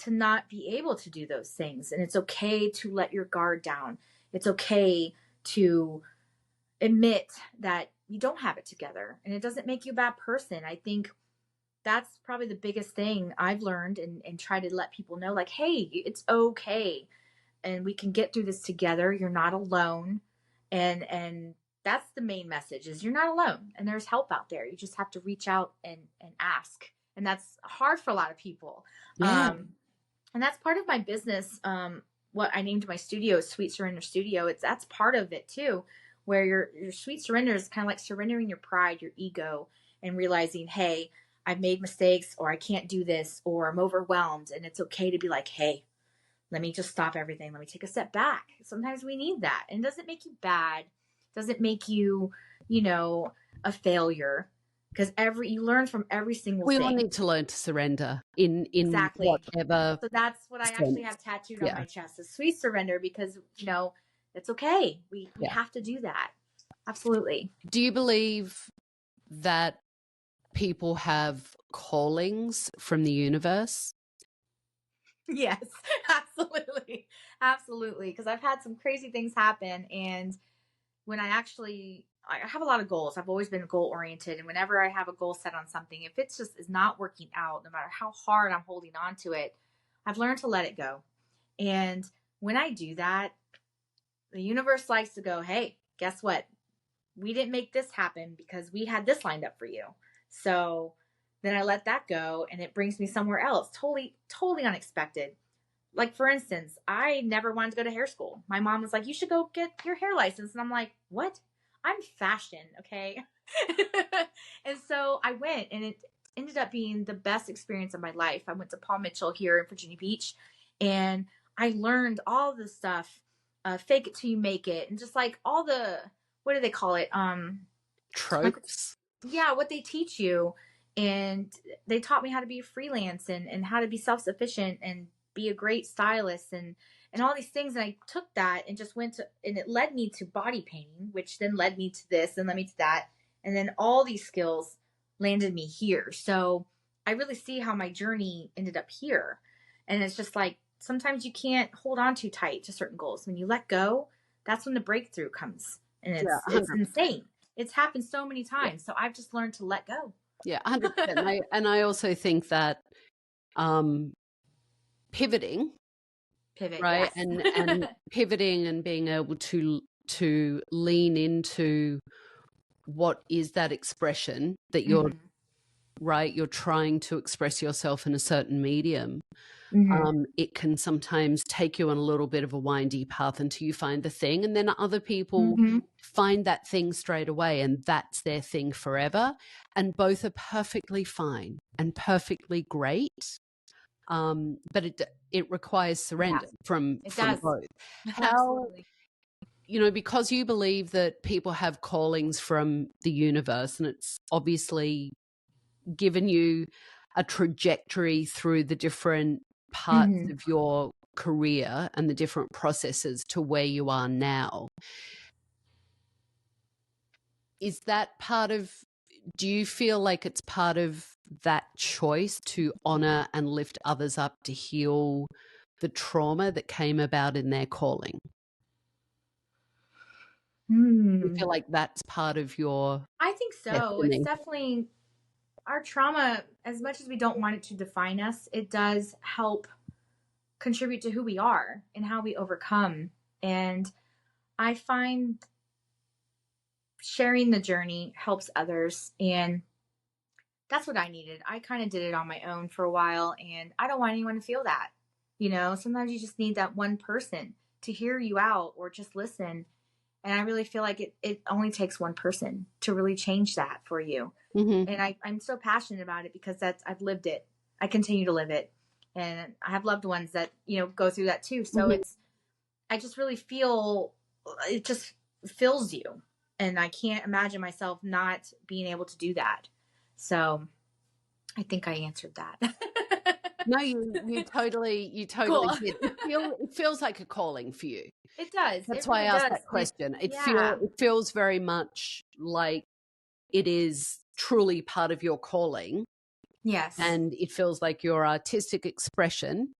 S2: to not be able to do those things. And it's okay to let your guard down. It's okay to admit that you don't have it together, and it doesn't make you a bad person. I think that's probably the biggest thing I've learned, and try to let people know, like, hey, it's okay. And we can get through this together. You're not alone. And that's the main message, is you're not alone, and there's help out there. You just have to reach out and ask. And that's hard for a lot of people.
S1: Yeah.
S2: And that's part of my business. What I named my studio is Sweet Surrender Studio. That's part of it too, where your sweet surrender is kind of like surrendering your pride, your ego, and realizing, hey, I've made mistakes, or I can't do this, or I'm overwhelmed. And it's okay to be like, hey, let me just stop everything. Let me take a step back. Sometimes we need that. And it doesn't make you bad. It doesn't make you, a failure, because you learn from every single
S1: We
S2: thing.
S1: all need to learn to surrender in
S2: Exactly.
S1: whatever.
S2: So that's what I actually have tattooed on my chest, is sweet surrender, because, it's okay. We have to do that. Absolutely.
S1: Do you believe that people have callings from the universe?
S2: Yes, absolutely. Absolutely. Because I've had some crazy things happen. And when I have a lot of goals. I've always been goal oriented. And whenever I have a goal set on something, if it's just is not working out, no matter how hard I'm holding on to it, I've learned to let it go. And when I do that, the universe likes to go, hey, guess what? We didn't make this happen because we had this lined up for you. So then I let that go, and it brings me somewhere else. Totally, totally unexpected. Like, for instance, I never wanted to go to hair school. My mom was like, you should go get your hair license. And I'm like, what? I'm fashion, okay? And so I went, and it ended up being the best experience of my life. I went to Paul Mitchell here in Virginia Beach, and I learned all the stuff, fake it till you make it, and just like all the, what do they call it?
S1: Tropes.
S2: What they teach you. And they taught me how to be a freelance, and how to be self-sufficient and be a great stylist, and all these things. And I took that and just went to, and it led me to body painting, which then led me to this and led me to that. And then all these skills landed me here. So I really see how my journey ended up here. And it's just like, sometimes you can't hold on too tight to certain goals. When you let go, that's when the breakthrough comes. And it's insane. It's happened so many times. So I've just learned to let go.
S1: Yeah, 100%. And I also think that pivoting, right?
S2: Yes.
S1: And pivoting and being able to lean into what is that expression that you're right, you're trying to express yourself in a certain medium. It can sometimes take you on a little bit of a windy path until you find the thing, and then other people find that thing straight away, and that's their thing forever. And both are perfectly fine and perfectly great. But it requires surrender from both. How, because you believe that people have callings from the universe, and it's obviously given you a trajectory through the different parts of your career and the different processes to where you are now. Is that do you feel like it's part of that choice to honor and lift others up to heal the trauma that came about in their calling? You feel like that's part of your
S2: I think so.
S1: destiny?
S2: It's definitely our trauma. As much as we don't want it to define us, it does help contribute to who we are and how we overcome. And I find sharing the journey helps others, and that's what I needed. I kind of did it on my own for a while, and I don't want anyone to feel that. Sometimes you just need that one person to hear you out or just listen. And I really feel like it only takes one person to really change that for you. And I'm so passionate about it, because I've lived it. I continue to live it. And I have loved ones that, go through that too. So I just really feel it just fills you. And I can't imagine myself not being able to do that. So I think I answered that.
S1: No, you totally cool. Did. It feels like a calling for you.
S2: It does.
S1: That's why I asked that question. It feels very much like it is truly part of your calling.
S2: Yes.
S1: And it feels like your artistic expression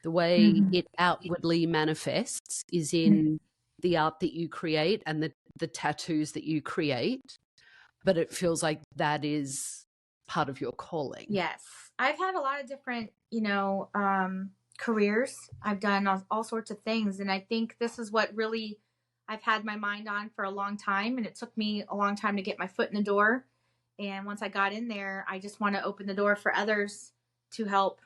S1: The way it outwardly manifests is in the art that you create and the tattoos that you create, but it feels like that is part of your calling.
S2: Yes. I've had a lot of different, careers. I've done all sorts of things. And I think this is what really I've had my mind on for a long time. And it took me a long time to get my foot in the door. And once I got in there, I just want to open the door for others to help.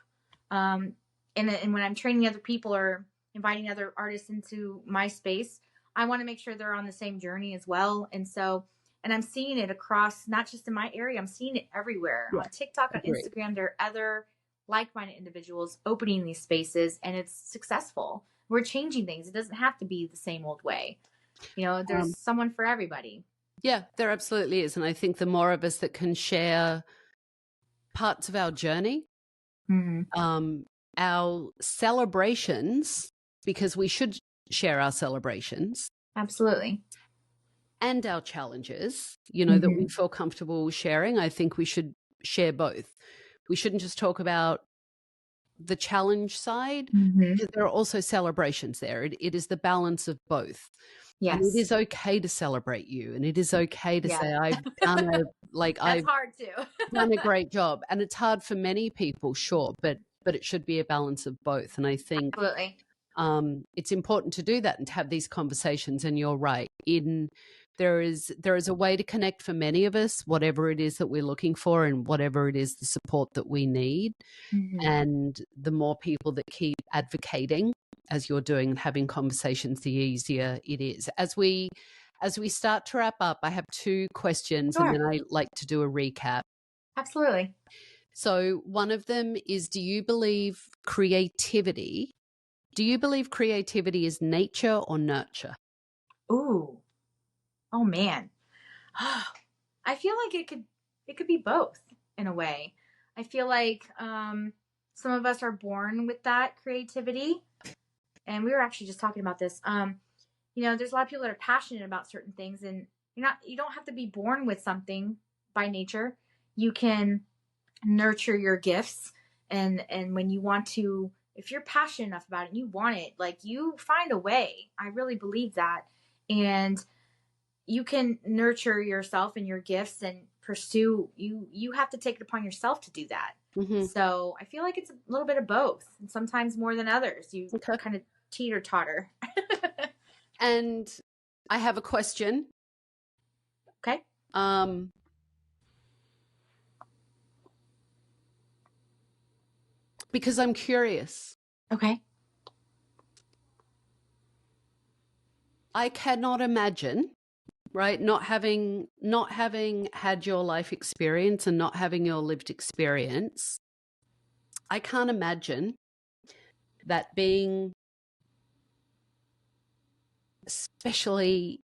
S2: And when I'm training other people or inviting other artists into my space, I want to make sure they're on the same journey as well. And I'm seeing it across, not just in my area, I'm seeing it everywhere. On TikTok, on Instagram, there are other like-minded individuals opening these spaces, and it's successful. We're changing things. It doesn't have to be the same old way. There's someone for everybody.
S1: Yeah, there absolutely is. And I think the more of us that can share parts of our journey, our celebrations, because we should share our celebrations.
S2: Absolutely.
S1: And our challenges, that we feel comfortable sharing. I think we should share both. We shouldn't just talk about the challenge side, because there are also celebrations there. It is the balance of both.
S2: Yes.
S1: And it is okay to celebrate you, and it is okay to say, I've done
S2: That's hard too.
S1: done a great job. And it's hard for many people, sure, but it should be a balance of both. And I think
S2: absolutely.
S1: It's important to do that and to have these conversations. And you're right. There is a way to connect for many of us, whatever it is that we're looking for and whatever it is the support that we need. And the more people that keep advocating, as you're doing, and having conversations, the easier it is. As we start to wrap up, I have 2 questions, and then I like to do a recap.
S2: Absolutely.
S1: So one of them is, do you believe creativity is nature or nurture?
S2: Ooh. Oh man. I feel like it could be both in a way. I feel like some of us are born with that creativity. And we were actually just talking about this. There's a lot of people that are passionate about certain things, and you don't have to be born with something by nature. You can nurture your gifts, and when you want to, if you're passionate enough about it and you want it, like, you find a way. I really believe that. And you can nurture yourself and your gifts and pursue, you have to take it upon yourself to do that. So I feel like it's a little bit of both, and sometimes more than others. You kind of teeter-totter.
S1: And I have a question.
S2: Okay.
S1: Because I'm curious.
S2: Okay.
S1: I cannot imagine, right, not having had your life experience and not having your lived experience, I can't imagine that being especially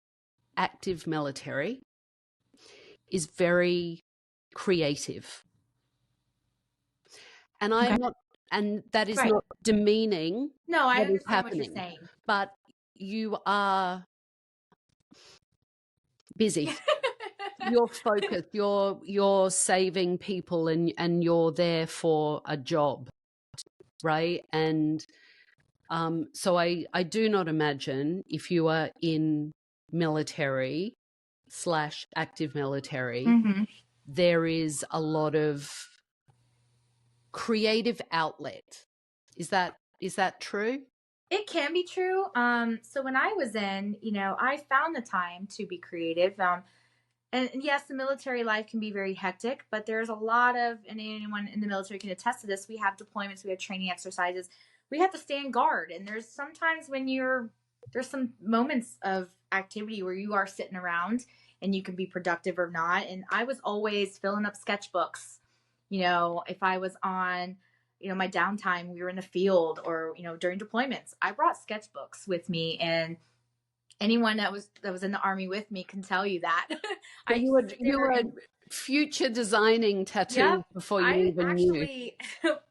S1: active military is very creative. And I'm not, and that is not demeaning.
S2: No, I understand what you're saying.
S1: But you are busy. You're focused. You're saving people, and you're there for a job, right? And so I do not imagine, if you are in military / active military, there is a lot of creative outlet. Is that true?
S2: It can be true. So when I was in, I found the time to be creative. And yes, the military life can be very hectic, but there's a lot of, and anyone in the military can attest to this, we have deployments, we have training exercises, we have to stand guard. And there's sometimes when there's some moments of activity where you are sitting around and you can be productive or not. And I was always filling up sketchbooks. If I was on, my downtime, we were in the field, or, during deployments, I brought sketchbooks with me. And anyone that was in the Army with me can tell you that.
S1: You were future designing tattoos before you even knew.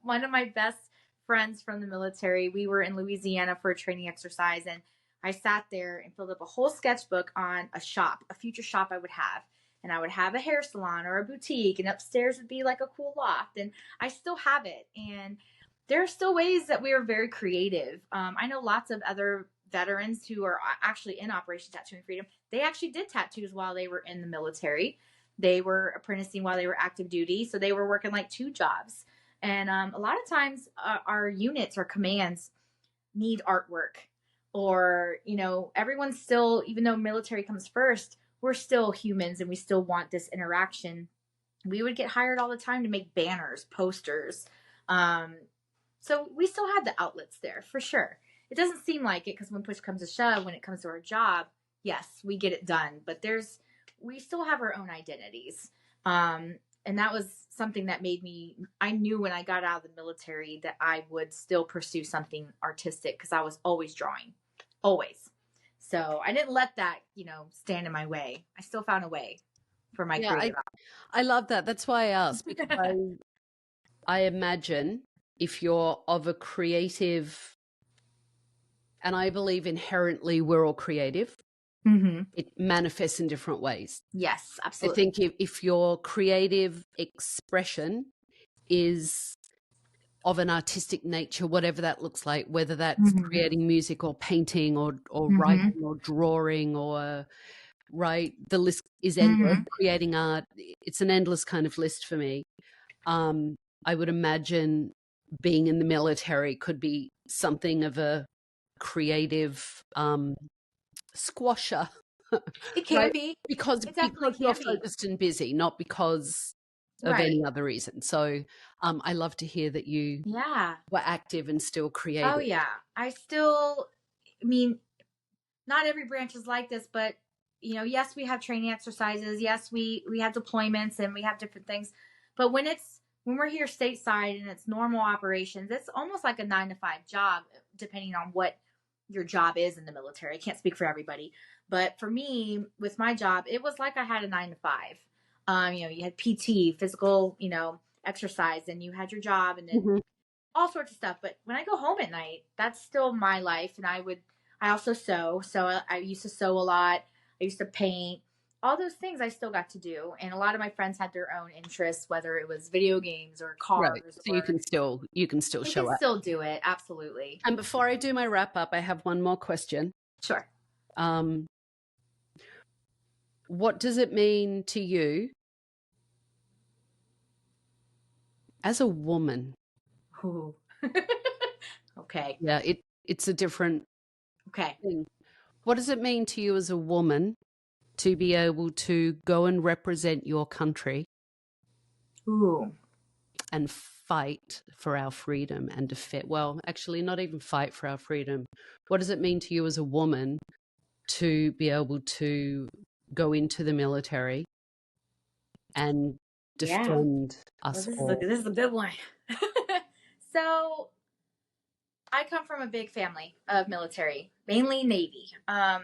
S2: One of my best friends from the military, we were in Louisiana for a training exercise, and I sat there and filled up a whole sketchbook on a future shop I would have. And I would have a hair salon or a boutique, and upstairs would be like a cool loft. And I still have it. And there are still ways that we are very creative. I know lots of other veterans who are actually in Operation Tattooing Freedom. They actually did tattoos while they were in the military. They were apprenticing while they were active duty. So they were working like 2 jobs. And a lot of times our units or commands need artwork, or, everyone's still, even though military comes first, we're still humans and we still want this interaction. We would get hired all the time to make banners, posters. So we still had the outlets there for sure. It doesn't seem like it, because when push comes to shove, when it comes to our job, yes, we get it done. But we still have our own identities. And that was something that I knew when I got out of the military that I would still pursue something artistic, because I was always drawing, always. So I didn't let that, stand in my way. I still found a way for my creative.
S1: I love that. That's why I asked, because I imagine if you're of a creative, and I believe inherently we're all creative, it manifests in different ways.
S2: Yes, absolutely.
S1: I think if your creative expression is of an artistic nature, whatever that looks like, whether that's creating music or painting or writing or drawing or, right, the list is endless. Creating art, it's an endless kind of list for me. I would imagine being in the military could be something of a creative squasher.
S2: It can be,
S1: because you're focused and busy, not because of any other reason. So I love to hear that you were active and still creative.
S2: Oh yeah, not every branch is like this, but yes, we have training exercises. Yes, we have deployments and we have different things. But when we're here stateside and it's normal operations, it's almost like a 9-to-5 job, depending on what your job is in the military. I can't speak for everybody, but for me, with my job, it was like I had a 9-to-5. You had PT, physical, exercise, and you had your job, and then all sorts of stuff. But when I go home at night, that's still my life. And I also sew. So I used to sew a lot. I used to paint. All those things I still got to do. And a lot of my friends had their own interests, whether it was video games or cars.
S1: Right. So you can still show up. You can
S2: still do it. Absolutely.
S1: And before I do my wrap up, I have one more question.
S2: Sure.
S1: What does it mean to you as a woman?
S2: Ooh. Okay.
S1: Yeah, it's a different thing. What does it mean to you as a woman to be able to go and represent your country and fight for our freedom and defend? Well, actually, not even fight for our freedom. What does it mean to you as a woman to be able to go into the military and defend us all?
S2: This is a good one. So I come from a big family of military, mainly Navy. My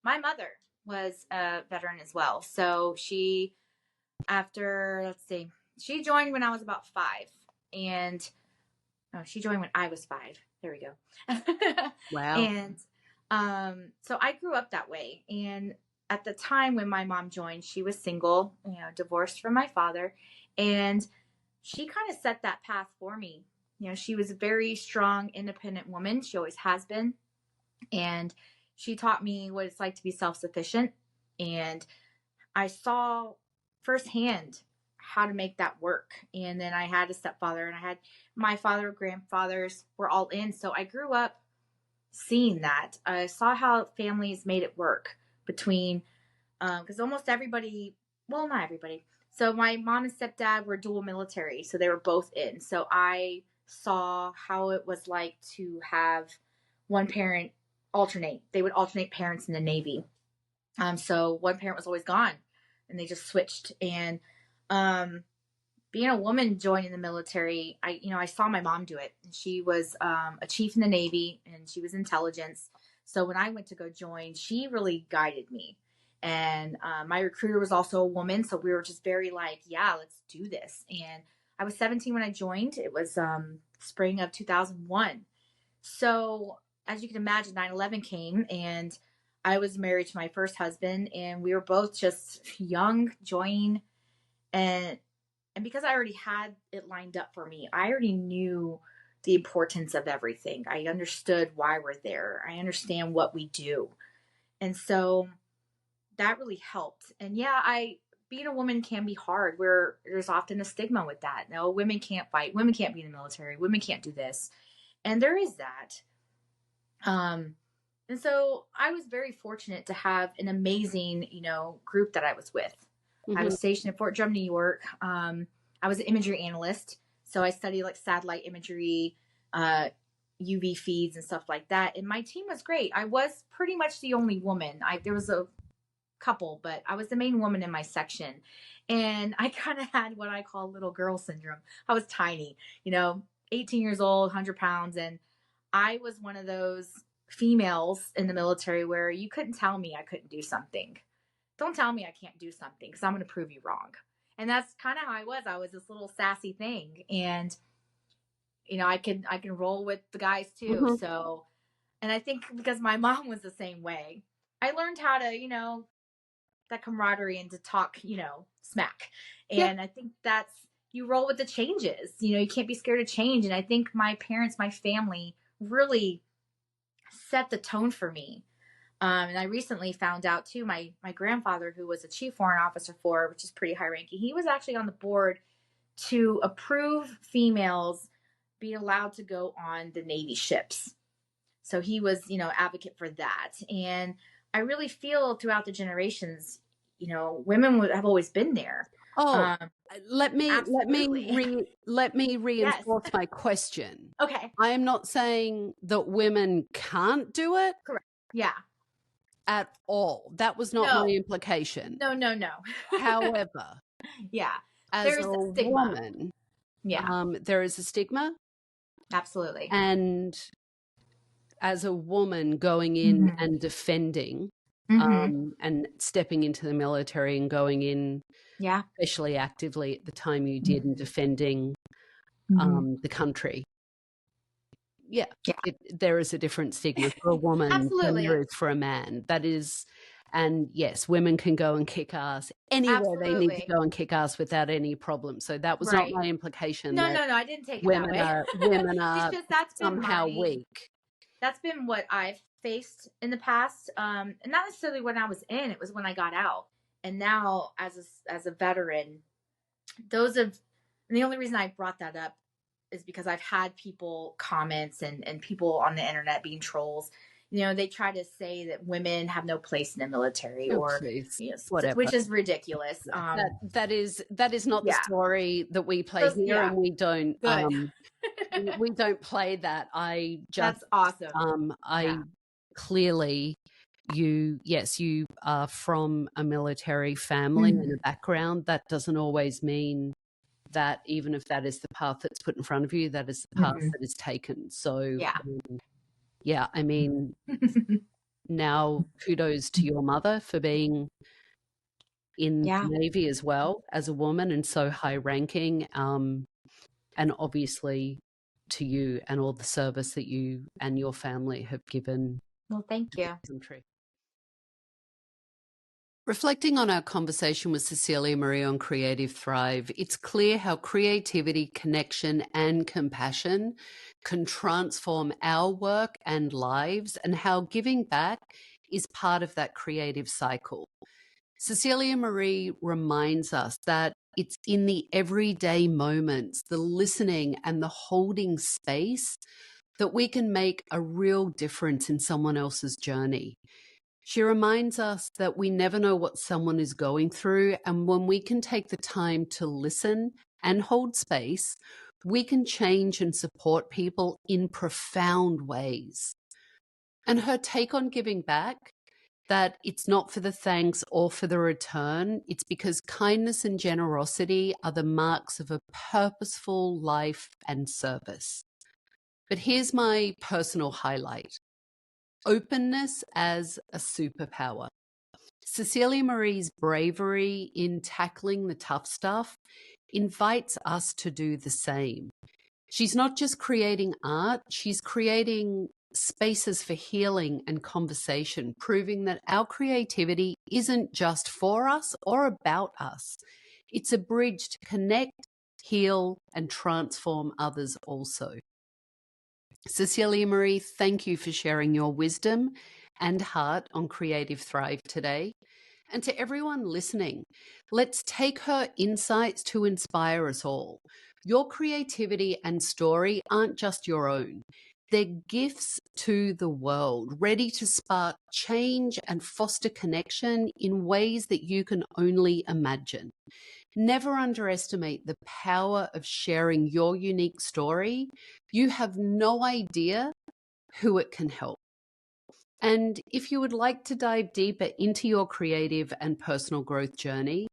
S2: mother was a veteran as well. So she joined when I was about 5. And she joined when I was 5. There we go.
S1: Wow.
S2: And so I grew up that way. And at the time when my mom joined, she was single, divorced from my father. And she kind of set that path for me. She was a very strong, independent woman. She always has been. And she taught me what it's like to be self-sufficient. And I saw firsthand how to make that work. And then I had a stepfather, and I had my father, grandfathers were all in. So I grew up seeing that. I saw how families made it work between, because almost everybody, well, not everybody. So my mom and stepdad were dual military. So they were both in. So I saw how it was like to have one parent alternate. They would alternate parents in the Navy. So one parent was always gone, and they just switched. And being a woman joining the military, I saw my mom do it. She was a chief in the Navy, and she was intelligence. So when I went to go join, she really guided me. And my recruiter was also a woman, so we were just very like, yeah, let's do this. And I was 17 when I joined. It was spring of 2001. So as you can imagine, 9/11 came, and I was married to my first husband, and we were both just young, joining. And because I already had it lined up for me, I already knew the importance of everything. I understood why we're there. I understand what we do. And so that really helped. And yeah, I being a woman can be hard where there's often a stigma with that. No, women can't fight, women can't be in the military, women can't do this. And there is that. And so I was very fortunate to have an amazing, group that I was with. I was stationed in Fort Drum, New York. I was an imagery analyst. So I studied like satellite imagery, UV feeds and stuff like that. And my team was great. I was pretty much the only woman. There was a couple, but I was the main woman in my section. And I kind of had what I call little girl syndrome. I was tiny, 18 years old, 100 pounds. And I was one of those females in the military where you couldn't tell me I couldn't do something. Don't tell me I can't do something because I'm going to prove you wrong. And that's kind of how I was. I was this little sassy thing. And, I can roll with the guys too. So, and I think because my mom was the same way, I learned how to, that camaraderie and to talk, smack. And I think that's, you roll with the changes, you can't be scared of change. And I think my parents, my family really set the tone for me. And I recently found out too, my grandfather, who was a chief warrant officer which is pretty high ranking, he was actually on the board to approve females being allowed to go on the Navy ships. So he was, advocate for that. And I really feel throughout the generations, women have always been there.
S1: Let me reinforce my question.
S2: Okay.
S1: I am not saying that women can't do it.
S2: Correct. Yeah.
S1: At all. That was not my implication.
S2: No.
S1: However, as a woman, there is a stigma.
S2: Absolutely.
S1: And as a woman going in and defending and stepping into the military and going in, especially actively at the time you did, and defending the country. There is a different stigma for a woman than there is for a man. That is, and yes, women can go and kick ass anywhere they need to go and kick ass without any problem. So that was not my implication.
S2: No, I didn't take it that way.
S1: Women are somehow weak.
S2: That's been what I've faced in the past, and not necessarily when I was in. It was when I got out, and now as a veteran, and the only reason I brought that up is because I've had comments and people on the internet being trolls. They try to say that women have no place in the military whatever, which is ridiculous.
S1: That is not the story that we play here, and we don't we don't play that.
S2: That's awesome.
S1: Clearly you are from a military family and a background. That doesn't always mean that even if that is the path that's put in front of you, that is the path that is taken. So, I mean, now kudos to your mother for being in the Navy as well as a woman and so high ranking, and obviously to you and all the service that you and your family have given.
S2: Well, thank you.
S1: Country. Reflecting on our conversation with Cecilia Marie on Creative Thrive, it's clear how creativity, connection, and compassion can transform our work and lives, and how giving back is part of that creative cycle. Cecilia Marie reminds us that it's in the everyday moments, the listening and the holding space, that we can make a real difference in someone else's journey. She reminds us that we never know what someone is going through, and when we can take the time to listen and hold space, we can change and support people in profound ways. And her take on giving back, that it's not for the thanks or for the return, it's because kindness and generosity are the marks of a purposeful life and service. But here's my personal highlight. Openness as a superpower. Cecilia Marie's bravery in tackling the tough stuff invites us to do the same. She's not just creating art, she's creating spaces for healing and conversation, proving that our creativity isn't just for us or about us. It's a bridge to connect, heal, and transform others also. Cecilia Marie, thank you for sharing your wisdom and heart on Creative Thrive today. And to everyone listening, let's take her insights to inspire us all. Your creativity and story aren't just your own. They're gifts to the world, ready to spark change and foster connection in ways that you can only imagine. Never underestimate the power of sharing your unique story. You have no idea who it can help. And if you would like to dive deeper into your creative and personal growth journey,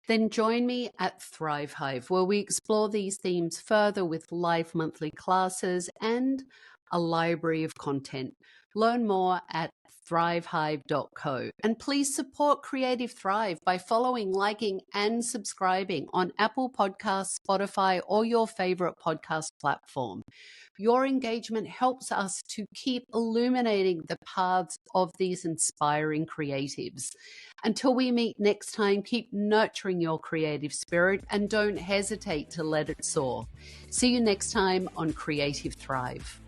S1: then join me at Thrive Hive, where we explore these themes further with live monthly classes and a library of content. Learn more at thrivehive.co. And please support Creative Thrive by following, liking, and subscribing on Apple Podcasts, Spotify, or your favorite podcast platform. Your engagement helps us to keep illuminating the paths of these inspiring creatives. Until we meet next time, keep nurturing your creative spirit and don't hesitate to let it soar. See you next time on Creative Thrive.